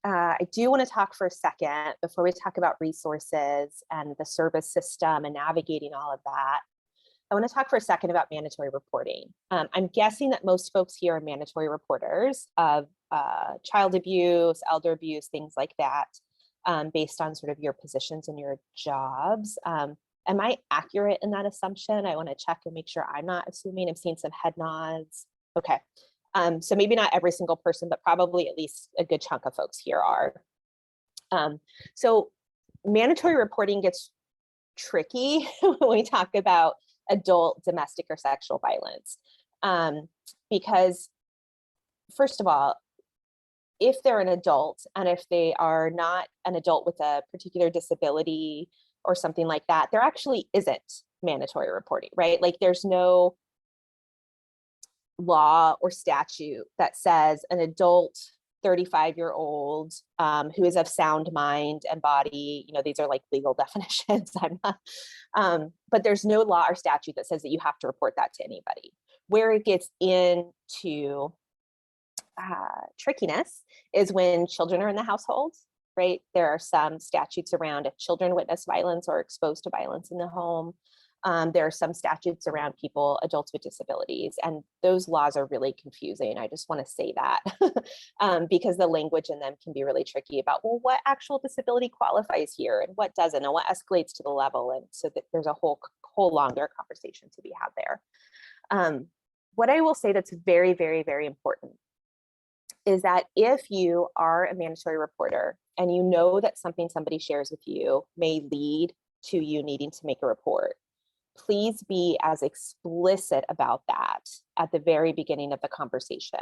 I do want to talk for a second before we talk about resources and the service system and navigating all of that. I want to talk for a second about mandatory reporting. I'm guessing that most folks here are mandatory reporters of child abuse, elder abuse, things like that, based on sort of your positions and your jobs. Am I accurate in that assumption? I want to check and make sure I'm not assuming. I'm seeing some head nods. Okay. So maybe not every single person, but probably at least a good chunk of folks here are. So mandatory reporting gets tricky when we talk about adult domestic or sexual violence. Because first of all, if they're an adult and if they are not an adult with a particular disability or something like that, there actually isn't mandatory reporting, right? Like there's no law or statute that says an adult 35-year-old who is of sound mind and body, these are like legal definitions. But there's no law or statute that says that you have to report that to anybody. Where it gets into trickiness is when children are in the household, right? There are some statutes around if children witness violence or exposed to violence in the home. There are some statutes around adults with disabilities, and those laws are really confusing. I just want to say that because the language in them can be really tricky about, well, what actual disability qualifies here and what doesn't, and what escalates to the level. And so that there's a whole longer conversation to be had there. What I will say that's very, very, very important is that if you are a mandatory reporter and you know that something somebody shares with you may lead to you needing to make a report, please be as explicit about that at the very beginning of the conversation.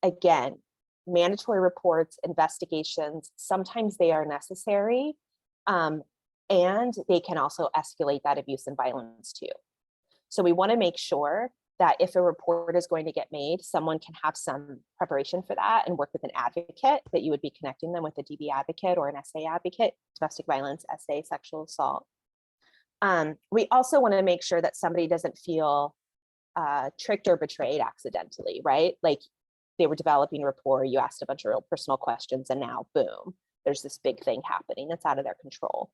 Again, mandatory reports, investigations, sometimes they are necessary, and they can also escalate that abuse and violence too. So we want to make sure that if a report is going to get made, someone can have some preparation for that and work with an advocate, that you would be connecting them with a DV advocate or an SA advocate, domestic violence, SA, sexual assault. We also want to make sure that somebody doesn't feel tricked or betrayed accidentally, right? Like they were developing rapport, you asked a bunch of real personal questions, and now boom, there's this big thing happening that's out of their control.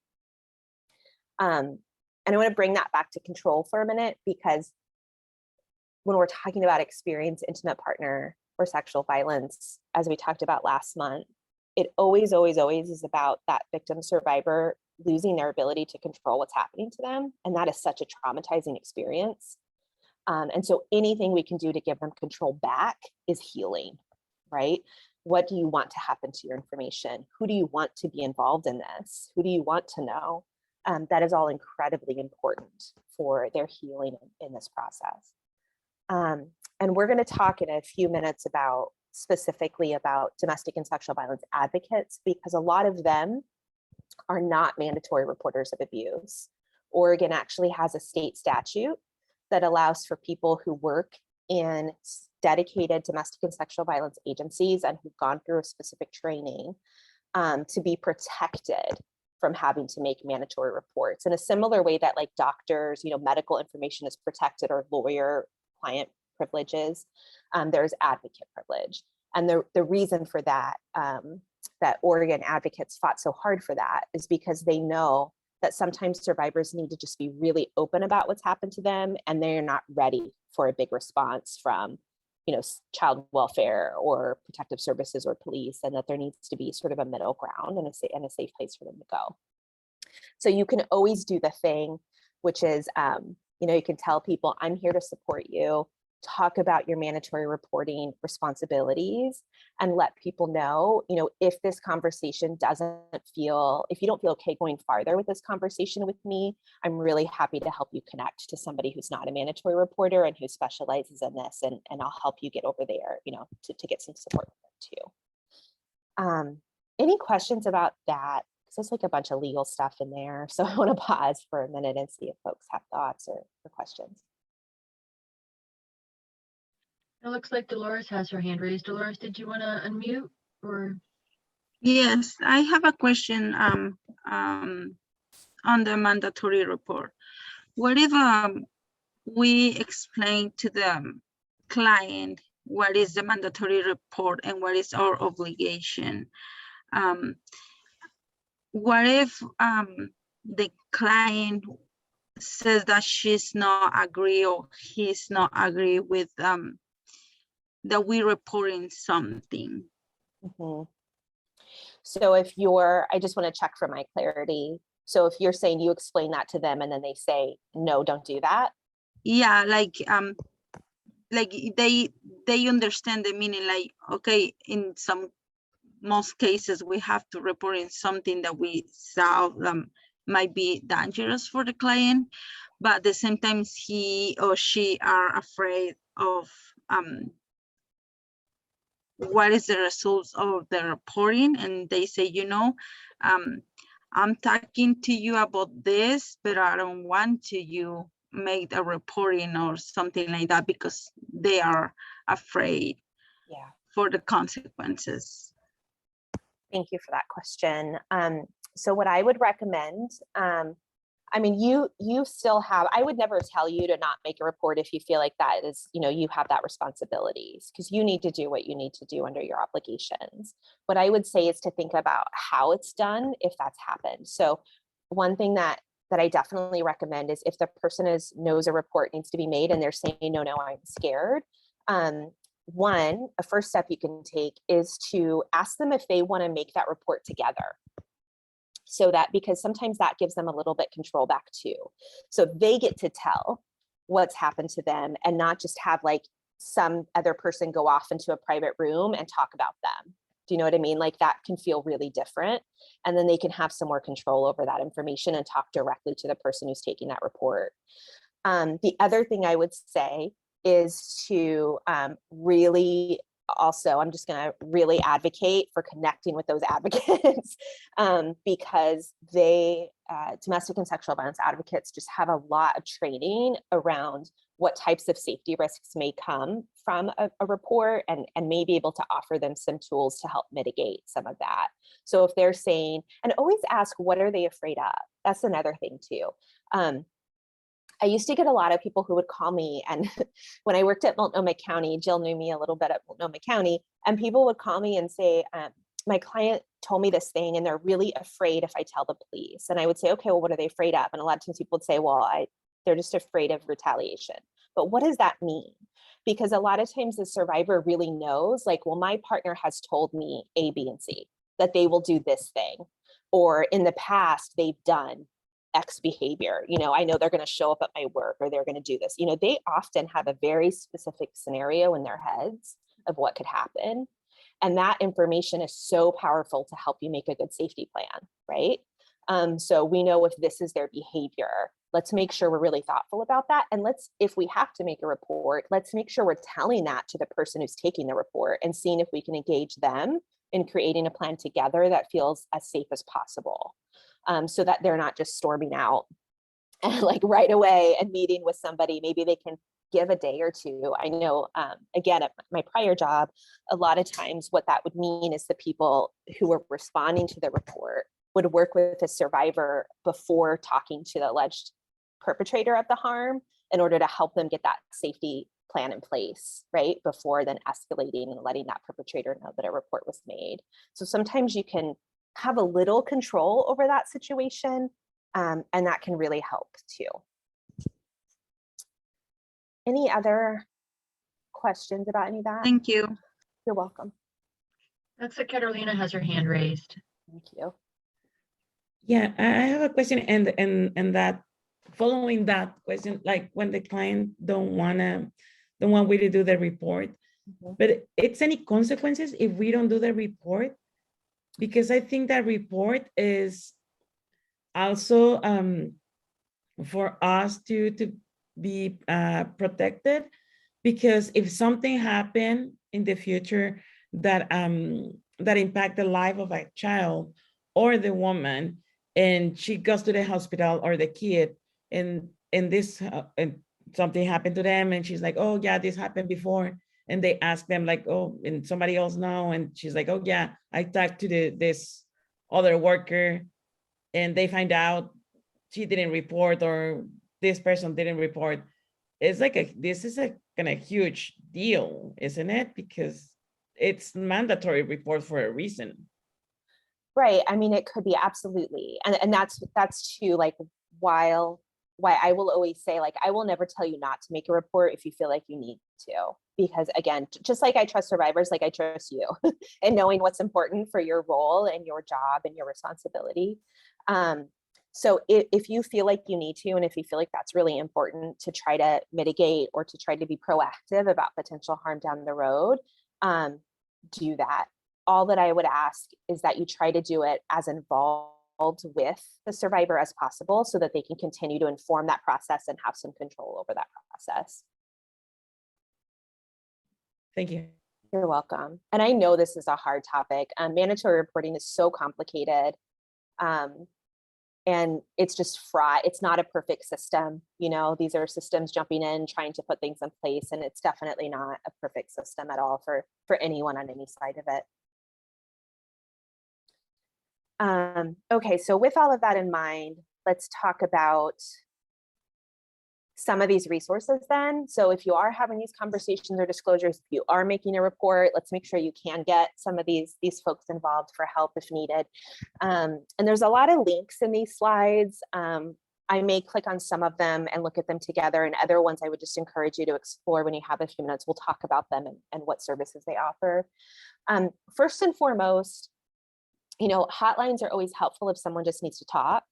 And I want to bring that back to control for a minute, because when we're talking about experience, intimate partner, or sexual violence, as we talked about last month, it always, always, always is about that victim survivor losing their ability to control what's happening to them. And that is such a traumatizing experience. And so anything we can do to give them control back is healing, right? What do you want to happen to your information? Who do you want to be involved in this? Who do you want to know? That is all incredibly important for their healing in this process. And we're going to talk in a few minutes specifically about domestic and sexual violence advocates, because a lot of them are not mandatory reporters of abuse. Oregon actually has a state statute that allows for people who work in dedicated domestic and sexual violence agencies and who've gone through a specific training to be protected from having to make mandatory reports in a similar way that like doctors, medical information is protected, or lawyer client privileges, there's advocate privilege. And the reason for that, that Oregon advocates fought so hard for that, is because they know that sometimes survivors need to just be really open about what's happened to them, and they're not ready for a big response from, child welfare or protective services or police, and that there needs to be sort of a middle ground and a safe place for them to go. So you can always do the thing, which is, you can tell people, I'm here to support you. talk about your mandatory reporting responsibilities and let people know, you know, if this conversation if you don't feel okay going farther with this conversation with me, I'm really happy to help you connect to somebody who's not a mandatory reporter and who specializes in this, and I'll help you get over there, you know, to get some support too. Any questions about that? Because there's like a bunch of legal stuff in there. So I want to pause for a minute and see if folks have thoughts or questions. It looks like Dolores has her hand raised. Dolores, did you want to unmute or? Yes, I have a question on the mandatory report. What if we explain to the client what is the mandatory report and what is our obligation? What if the client says that she's not agree or he's not agree with that we reporting something? Mm-hmm. So if I just want to check for my clarity. So if you're saying you explain that to them and then they say, no, don't do that. Yeah, like they understand the meaning, like, okay, in most cases we have to report in something that we saw might be dangerous for the client, but at the same time he or she are afraid of what is the results of the reporting, and they say, you know, I'm talking to you about this, but I don't want to you make a reporting or something like that because they are afraid for the consequences. Thank you for that question. So what I would recommend, I mean, you still have, I would never tell you to not make a report if you feel like that is, you know, you have that responsibilities, because you need to do what you need to do under your obligations. What I would say is to think about how it's done if that's happened. So one thing that I definitely recommend is if the person knows a report needs to be made and they're saying, no, I'm scared. A first step you can take is to ask them if they want to make that report together. So that, because sometimes that gives them a little bit control back too. So they get to tell what's happened to them and not just have like some other person go off into a private room and talk about them. Do you know what I mean? Like that can feel really different. And then they can have some more control over that information and talk directly to the person who's taking that report. The other thing I would say is to really also, I'm just going to really advocate for connecting with those advocates because domestic and sexual violence advocates just have a lot of training around what types of safety risks may come from a report and may be able to offer them some tools to help mitigate some of that. So if they're saying, and always ask, what are they afraid of? That's another thing too. I used to get a lot of people who would call me, and when I worked at Multnomah County, Jill knew me a little bit at Multnomah County, and people would call me and say, my client told me this thing and they're really afraid if I tell the police. And I would say, okay, well, what are they afraid of? And a lot of times people would say, well, they're just afraid of retaliation. But what does that mean? Because a lot of times the survivor really knows, like, well, my partner has told me A, B, and C, that they will do this thing, or in the past they've done X behavior. You know, I know they're going to show up at my work or they're going to do this. You know, they often have a very specific scenario in their heads of what could happen. And that information is so powerful to help you make a good safety plan, right? So we know if this is their behavior, let's make sure we're really thoughtful about that. And if we have to make a report, let's make sure we're telling that to the person who's taking the report and seeing if we can engage them in creating a plan together that feels as safe as possible. So that they're not just storming out and like right away and meeting with somebody. Maybe they can give a day or two. I know, again, at my prior job, a lot of times what that would mean is the people who were responding to the report would work with the survivor before talking to the alleged perpetrator of the harm in order to help them get that safety plan in place, right? Before then escalating and letting that perpetrator know that a report was made. So sometimes you can have a little control over that situation, and that can really help too. Any other questions about any of that? Thank you. You're welcome. Looks like Catalina has her hand raised. Thank you. Yeah, I have a question, and that following that question, like when the client don't wanna the one we do the report. Mhm. But it's any consequences if we don't do the report? Because I think that report is also for us to be protected, because if something happened in the future that that impact the life of a child or the woman, and she goes to the hospital, or the kid, and this and something happened to them, and she's like, oh yeah, this happened before, and they ask them like, oh, and somebody else know, and she's like, oh yeah, I talked to this other worker, and they find out she didn't report, or this person didn't report. It's like this is a kind of huge deal, isn't it? Because it's mandatory report for a reason. Right. I mean, it could be, absolutely. And that's too, like, why I will always say, like, I will never tell you not to make a report if you feel like you need to, because again, just like I trust survivors, like I trust you and knowing what's important for your role and your job and your responsibility. So if you feel like you need to, and if you feel like that's really important to try to mitigate or to try to be proactive about potential harm down the road, do that. All that I would ask is that you try to do it as involved with the survivor as possible, so that they can continue to inform that process and have some control over that process. Thank you. You're welcome. And I know this is a hard topic. Mandatory reporting is so complicated. And it's just fraught. It's not a perfect system. You know, these are systems jumping in, trying to put things in place, and it's definitely not a perfect system at all for anyone on any side of it. Okay, so with all of that in mind, let's talk about some of these resources then. So if you are having these conversations or disclosures, if you are making a report, let's make sure you can get some of these folks involved for help if needed. And there's a lot of links in these slides. I may click on some of them and look at them together, and other ones I would just encourage you to explore when you have a few minutes. We'll talk about them and what services they offer. First and foremost, you know, hotlines are always helpful if someone just needs to talk.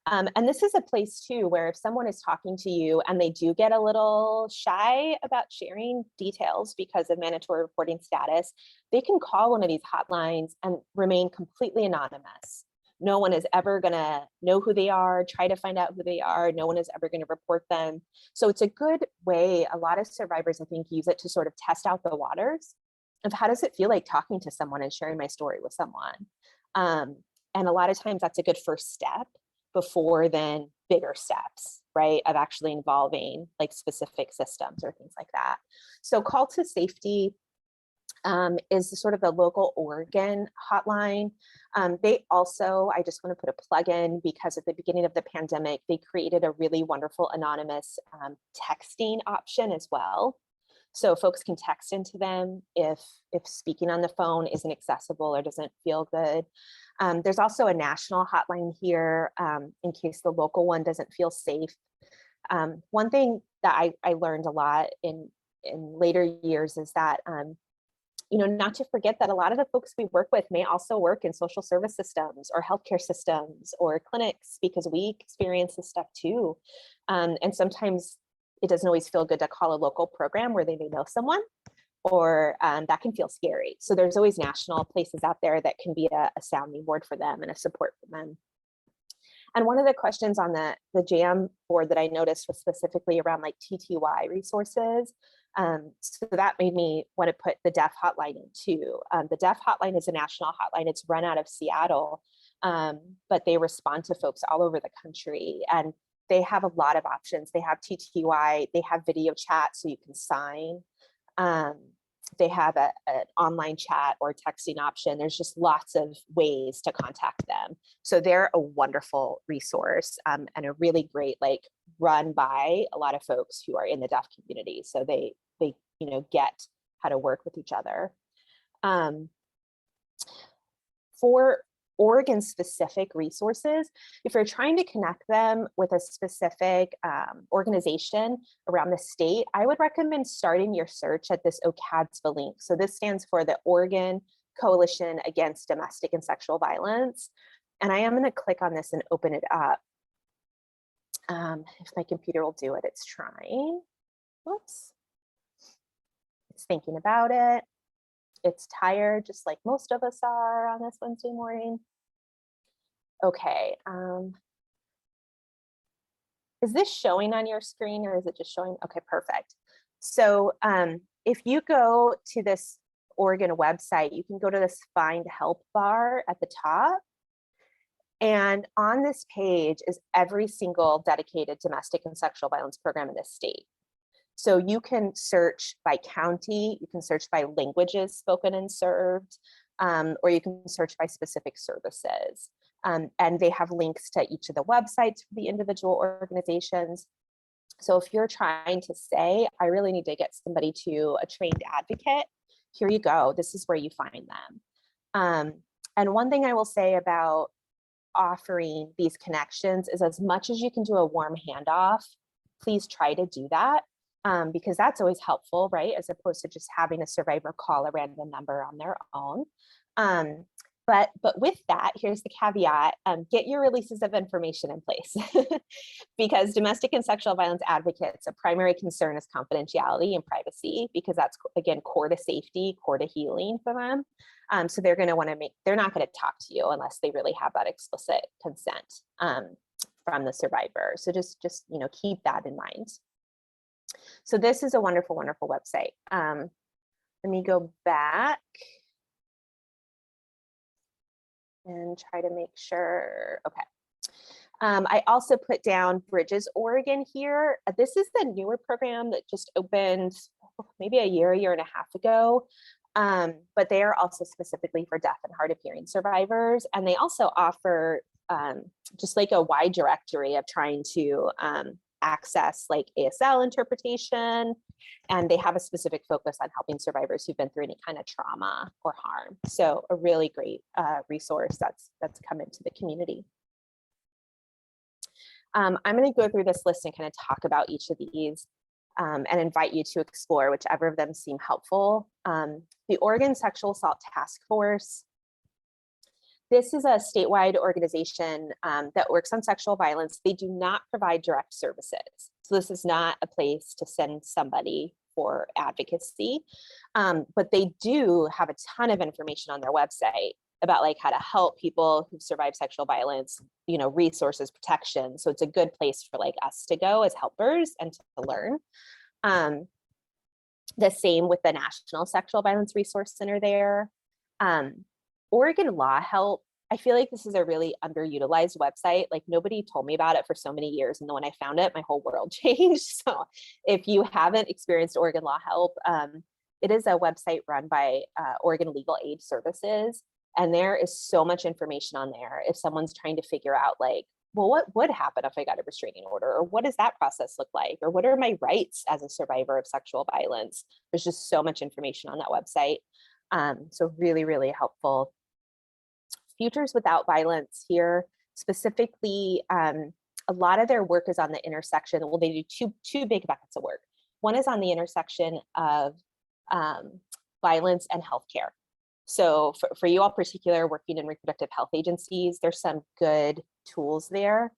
And this is a place too, where if someone is talking to you and they do get a little shy about sharing details because of mandatory reporting status, they can call one of these hotlines and remain completely anonymous. No one is ever gonna know who they are, try to find out who they are. No one is ever gonna report them. So it's a good way, a lot of survivors, I think, use it to sort of test out the waters of how does it feel like talking to someone and sharing my story with someone. And a lot of times that's a good first step before then bigger steps, right, of actually involving like specific systems or things like that. So Call to Safety is sort of the local Oregon hotline. They also, I just want to put a plug in, because at the beginning of the pandemic, they created a really wonderful anonymous texting option as well. So folks can text into them if speaking on the phone isn't accessible or doesn't feel good. There's also a national hotline here in case the local one doesn't feel safe. One thing that I learned a lot in later years is that, you know, not to forget that a lot of the folks we work with may also work in social service systems or healthcare systems or clinics, because we experience this stuff too. And sometimes it doesn't always feel good to call a local program where they may know someone, or that can feel scary. So there's always national places out there that can be a sounding board for them and a support for them. And one of the questions on the JAM board that I noticed was specifically around like TTY resources. So that made me want to put the Deaf Hotline in too. The Deaf Hotline is a national hotline. It's run out of Seattle, but they respond to folks all over the country. And they have a lot of options. They have TTY, they have video chat so you can sign. They have an online chat or texting option. There's just lots of ways to contact them. So they're a wonderful resource and a really great, like, run by a lot of folks who are in the deaf community. So they you know, get how to work with each other. For Oregon specific resources, if you're trying to connect them with a specific organization around the state, I would recommend starting your search at this OCADSVA link. So this stands for the Oregon Coalition Against Domestic and Sexual Violence. And I am going to click on this and open it up. If my computer will do it, it's trying. Whoops. thinking about it. It's tired, just like most of us are on this Wednesday morning. Okay. Is this showing on your screen or is it just showing? Okay, perfect. So if you go to this Oregon website, you can go to this Find Help bar at the top. And on this page is every single dedicated domestic and sexual violence program in this state. So you can search by county, you can search by languages spoken and served, or you can search by specific services. And they have links to each of the websites for the individual organizations. So if you're trying to say, I really need to get somebody to a trained advocate, here you go, this is where you find them. And one thing I will say about offering these connections is as much as you can do a warm handoff, please try to do that, because that's always helpful, right? As opposed to just having a survivor call a random number on their own. But with that, here's the caveat, get your releases of information in place because domestic and sexual violence advocates, a primary concern is confidentiality and privacy, because that's, again, core to safety, core to healing for them. So they're gonna wanna they're not gonna talk to you unless they really have that explicit consent from the survivor. So just keep that in mind. So this is a wonderful, wonderful website. Let me go back and try to make sure, okay. I also put down Bridges, Oregon here. This is the newer program that just opened maybe a year and a half ago. But they are also specifically for deaf and hard of hearing survivors. And they also offer just like a wide directory of trying to access like ASL interpretation. And they have a specific focus on helping survivors who've been through any kind of trauma or harm. So a really great resource that's come into the community. I'm going to go through this list and kind of talk about each of these and invite you to explore whichever of them seem helpful. The Oregon Sexual Assault Task Force. This is a statewide organization that works on sexual violence. They do not provide direct services. So this is not a place to send somebody for advocacy, but they do have a ton of information on their website about like how to help people who've survived sexual violence, resources, protection. So it's a good place for like us to go as helpers and to learn. The same with the National Sexual Violence Resource Center there. Oregon Law Help, I feel like this is a really underutilized website. Like nobody told me about it for so many years. And then when I found it, my whole world changed. So if you haven't experienced Oregon Law Help, it is a website run by Oregon Legal Aid Services. And there is so much information on there. If someone's trying to figure out like, well, what would happen if I got a restraining order? Or what does that process look like? Or what are my rights as a survivor of sexual violence? There's just so much information on that website. So really, really helpful. Futures Without Violence here, specifically, a lot of their work is on the intersection. Well, they do two big buckets of work. One is on the intersection of violence and healthcare. So for you all particular working in reproductive health agencies, there's some good tools there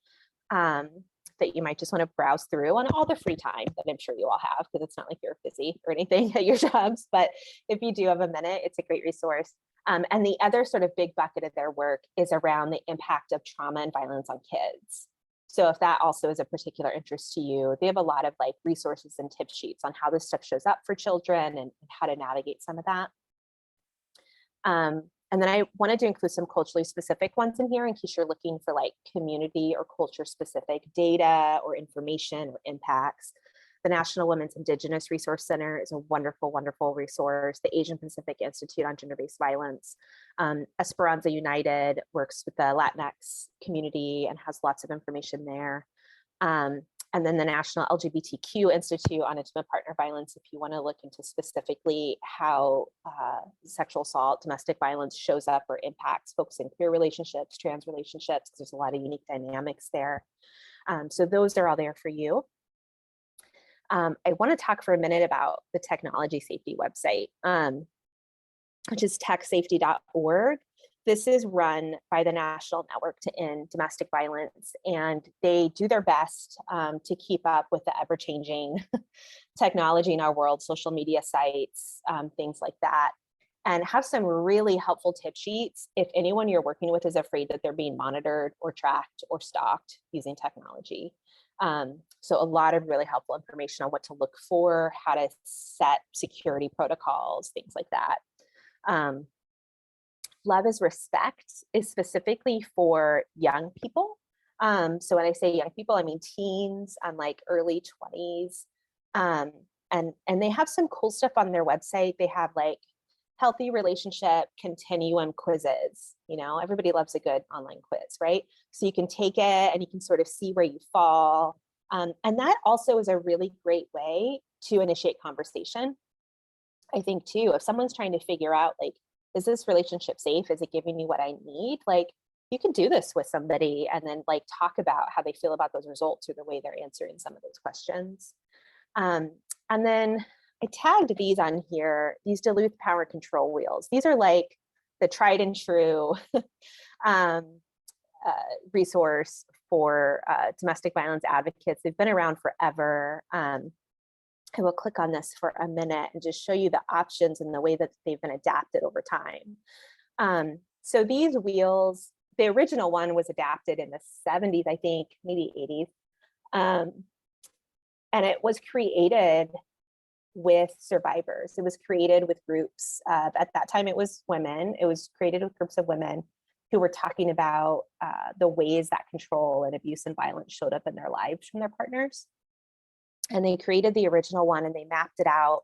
that you might just want to browse through on all the free time that I'm sure you all have, because it's not like you're busy or anything at your jobs, but if you do have a minute, it's a great resource. And the other sort of big bucket of their work is around the impact of trauma and violence on kids. So if that also is a particular interest to you, they have a lot of like resources and tip sheets on how this stuff shows up for children and how to navigate some of that. And then I wanted to include some culturally specific ones in here in case you're looking for like community or culture specific data or information or impacts. The National Women's Indigenous Resource Center is a wonderful, wonderful resource. The Asian Pacific Institute on Gender-Based Violence. Esperanza United works with the Latinx community and has lots of information there. And then the National LGBTQ Institute on Intimate Partner Violence, if you want to look into specifically how sexual assault, domestic violence shows up or impacts folks in queer relationships, trans relationships, because there's a lot of unique dynamics there. So those are all there for you. I want to talk for a minute about the technology safety website, which is techsafety.org. This is run by the National Network to End Domestic Violence, and they do their best to keep up with the ever-changing technology in our world, social media sites, things like that, and have some really helpful tip sheets if anyone you're working with is afraid that they're being monitored or tracked or stalked using technology. So a lot of really helpful information on what to look for, how to set security protocols, things like that. Love is Respect is specifically for young people. So when I say young people, I mean teens and like early 20s. And they have some cool stuff on their website. They have like healthy relationship continuum quizzes. You know, everybody loves a good online quiz, right? So you can take it and you can sort of see where you fall. And that also is a really great way to initiate conversation. I think too, if someone's trying to figure out like, is this relationship safe? Is it giving me what I need? Like, you can do this with somebody and then like talk about how they feel about those results or the way they're answering some of those questions. And then I tagged these on here, these Duluth Power Control Wheels. These are like the tried and true resource for domestic violence advocates. They've been around forever. I will click on this for a minute and just show you the options and the way that they've been adapted over time. So these wheels, the original one was adapted in the 70s, I think, maybe 80s. And it was created with survivors. It was created with groups. At that time, it was women. It was created with groups of women who were talking about the ways that control and abuse and violence showed up in their lives from their partners. And they created the original one and they mapped it out.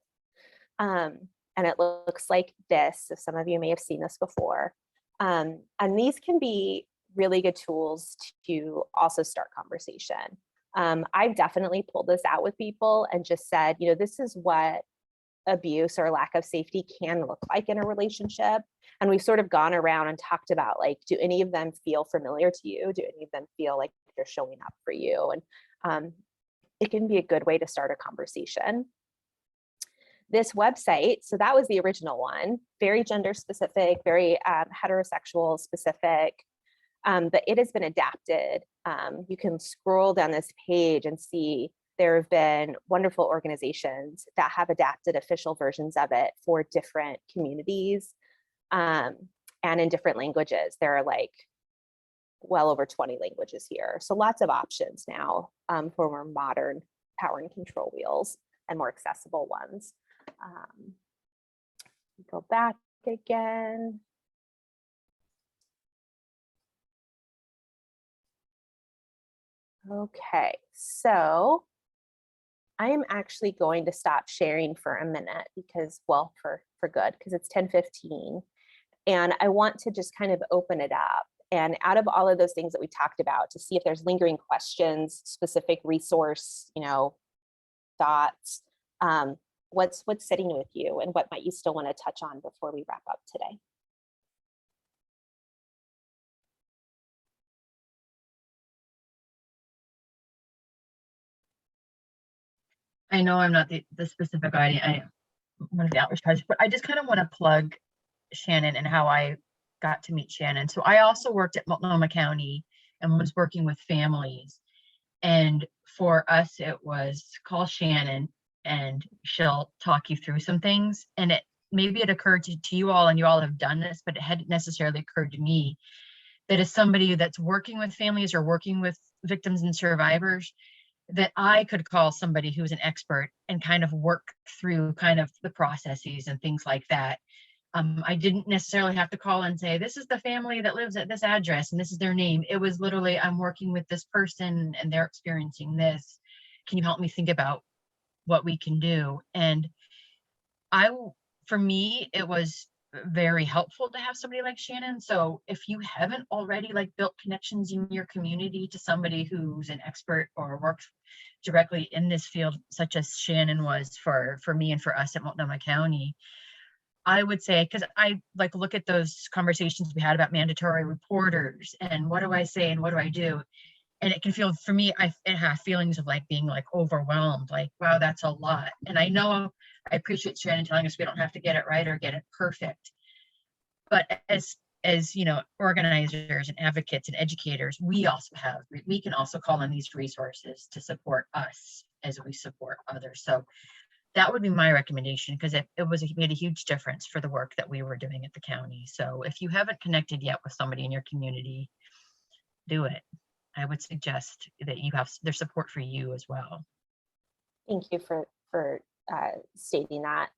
And it looks like this. So some of you may have seen this before. And these can be really good tools to also start conversation. I've definitely pulled this out with people and just said, you know, this is what abuse or lack of safety can look like in a relationship. And we've sort of gone around and talked about like, do any of them feel familiar to you? Do any of them feel like they're showing up for you? And it can be a good way to start a conversation. This website, so that was the original one, very gender specific, very heterosexual specific, but it has been adapted. You can scroll down this page and see there have been wonderful organizations that have adapted official versions of it for different communities and in different languages. There are like well over 20 languages here. So lots of options now for more modern power and control wheels and more accessible ones. Go back again. Okay, so I am actually going to stop sharing for a minute because, well, for good, because it's 10:15. And I want to just kind of open it up. And out of all of those things that we talked about, to see if there's lingering questions, specific resource, you know, thoughts, what's sitting with you and what might you still want to touch on before we wrap up today? I know I'm not the specific audience, I am one of the outreach projects, but I just kind of want to plug Shannon and how I got to meet Shannon. So I also worked at Multnomah County and was working with families. And for us, it was call Shannon and she'll talk you through some things. And maybe it occurred to you all, and you all have done this, but it hadn't necessarily occurred to me that as somebody that's working with families or working with victims and survivors, that I could call somebody who's an expert and kind of work through kind of the processes and things like that. I didn't necessarily have to call and say, this is the family that lives at this address and this is their name. It was literally, I'm working with this person and they're experiencing this. Can you help me think about what we can do? And for me, it was very helpful to have somebody like Shannon. So if you haven't already like built connections in your community to somebody who's an expert or works directly in this field, such as Shannon was for me and for us at Multnomah County, I would say, because I like look at those conversations we had about mandatory reporters and what do I say and what do I do? And it can feel, for me, I have feelings of like being like overwhelmed, like, wow, that's a lot. And I know I appreciate Shannon telling us we don't have to get it right or get it perfect. But as as you know, organizers and advocates and educators, we can also call on these resources to support us as we support others. So that would be my recommendation, because it made a huge difference for the work that we were doing at the county. So if you haven't connected yet with somebody in your community, do it. I would suggest that you have their support for you as well. Thank you for stating that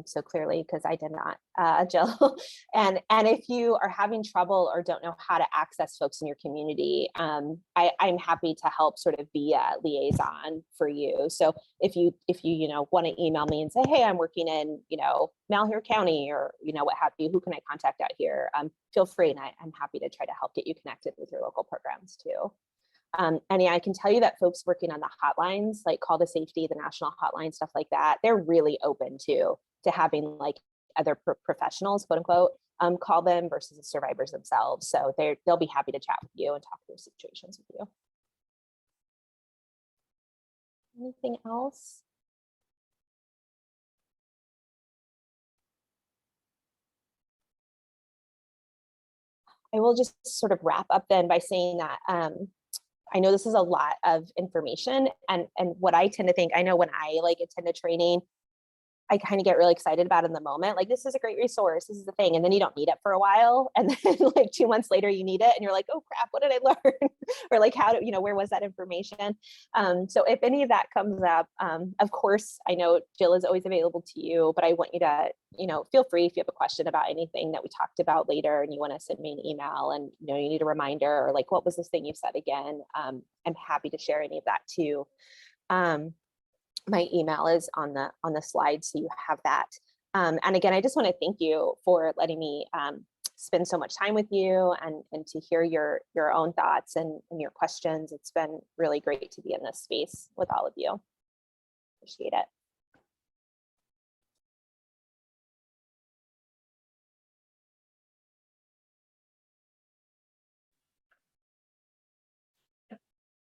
so clearly, because I did not, Jill. And if you are having trouble or don't know how to access folks in your community, I'm happy to help sort of be a liaison for you. So if you want to email me and say, hey, I'm working in Malheur County, or what have you, who can I contact out here? Feel free, and I'm happy to try to help get you connected with your local programs too. And yeah, I can tell you that folks working on the hotlines, like Call to Safety, the national hotline, stuff like that, they're really open to having like other professionals, quote unquote, call them versus the survivors themselves. So they'll be happy to chat with you and talk through situations with you. Anything else? I will just sort of wrap up then by saying that I know this is a lot of information, and what I tend to think, I know when I attend a training, I kind of get really excited about it in the moment. Like, this is a great resource, this is the thing. And then you don't need it for a while. And then like 2 months later, you need it. And you're like, oh crap, what did I learn? Or like, where was that information? So if any of that comes up, of course, I know Jill is always available to you, but I want you to, feel free if you have a question about anything that we talked about later and you want to send me an email and, you need a reminder, or like, what was this thing you said again? I'm happy to share any of that too. My email is on the slide, so you have that. And again, I just want to thank you for letting me spend so much time with you and to hear your own thoughts and your questions. It's been really great to be in this space with all of you. Appreciate it.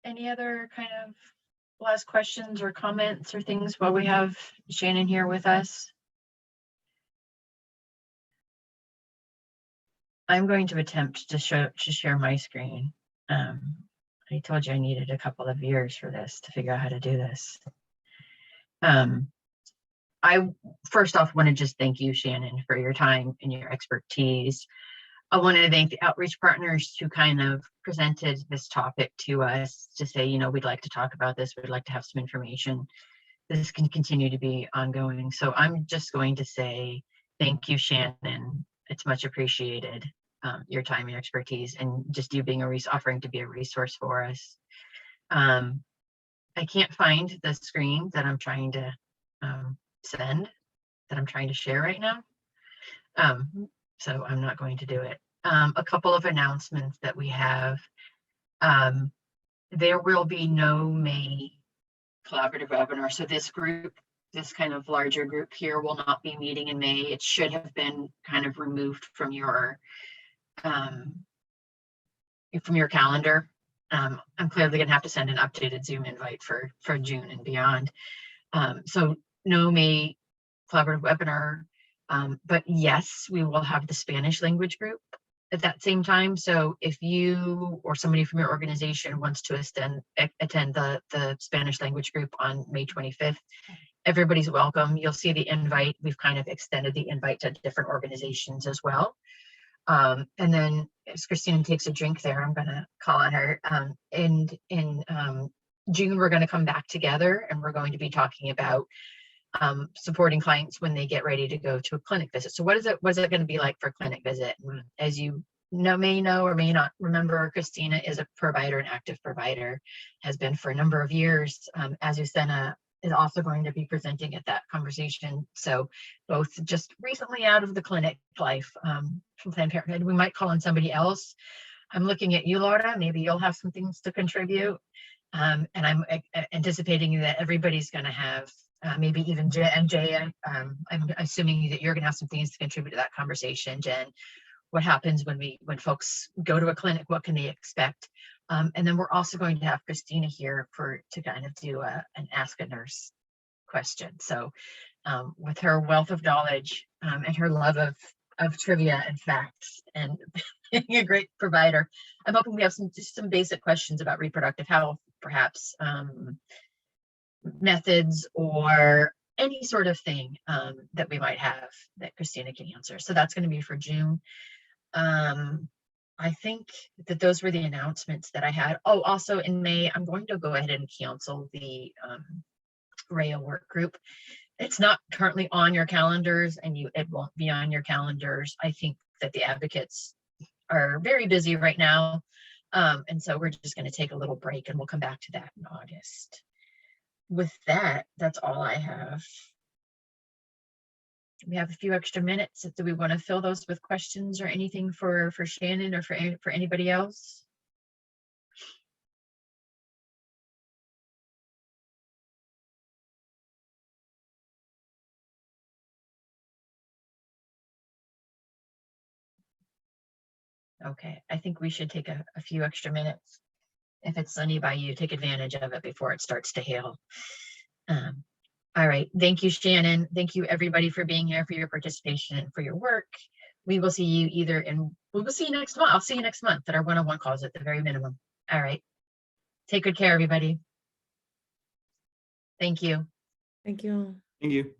Any other kind of last questions or comments or things while we have Shannon here with us? I'm going to attempt to share my screen. I told you I needed a couple of years for this to figure out how to do this. I first off want to just thank you, Shannon, for your time and your expertise. I want to thank the outreach partners who kind of presented this topic to us to say, we'd like to talk about this. We'd like to have some information. This can continue to be ongoing. So I'm just going to say thank you, Shannon. It's much appreciated, your time and your expertise, and just you being offering to be a resource for us. I can't find the screen that I'm trying to send, that I'm trying to share right now. So I'm not going to do it. A couple of announcements that we have. There will be no May collaborative webinar. So this group, this kind of larger group here, will not be meeting in May. It should have been kind of removed from your calendar. I'm clearly going to have to send an updated Zoom invite for June and beyond. So no May collaborative webinar. But yes, we will have the Spanish language group at that same time. So if you or somebody from your organization wants to attend the Spanish language group on May 25th, everybody's welcome. You'll see the invite. We've kind of extended the invite to different organizations as well. And then as Christina takes a drink there, I'm going to call on her. In June, we're going to come back together and we're going to be talking about supporting clients when they get ready to go to a clinic visit. So what is it going to be like for a clinic visit? As you may know or may not remember, Christina is a provider, an active provider, has been for a number of years. Azucena is also going to be presenting at that conversation. So both just recently out of the clinic life from Planned Parenthood. We might call on somebody else. I'm looking at you, Laura. Maybe you'll have some things to contribute. And I'm anticipating that everybody's going to have maybe even Jay, I'm assuming that you're going to have some things to contribute to that conversation. Jen, what happens when folks go to a clinic? What can they expect? And then we're also going to have Christina here to kind of do an Ask a Nurse question. So with her wealth of knowledge and her love of of trivia and facts and being a great provider. I'm hoping we have just some basic questions about reproductive health, perhaps methods or any sort of thing that we might have that Christina can answer. So that's going to be for June. I think that those were the announcements that I had. Oh, also in May, I'm going to go ahead and cancel the RAIA work group. It's not currently on your calendars, and it won't be on your calendars. I think that the advocates are very busy right now. And so we're just going to take a little break and we'll come back to that in August. With that, that's all I have. We have a few extra minutes. Do we want to fill those with questions or anything for Shannon or for anybody else? Okay, I think we should take a few extra minutes. If it's sunny by you, take advantage of it before it starts to hail. All right, thank you, Shannon. Thank you everybody for being here, for your participation and for your work. We will see you we will see you next month. I'll see you next month at our one-on-one calls at the very minimum. All right, take good care, everybody. Thank you. Thank you. Thank you.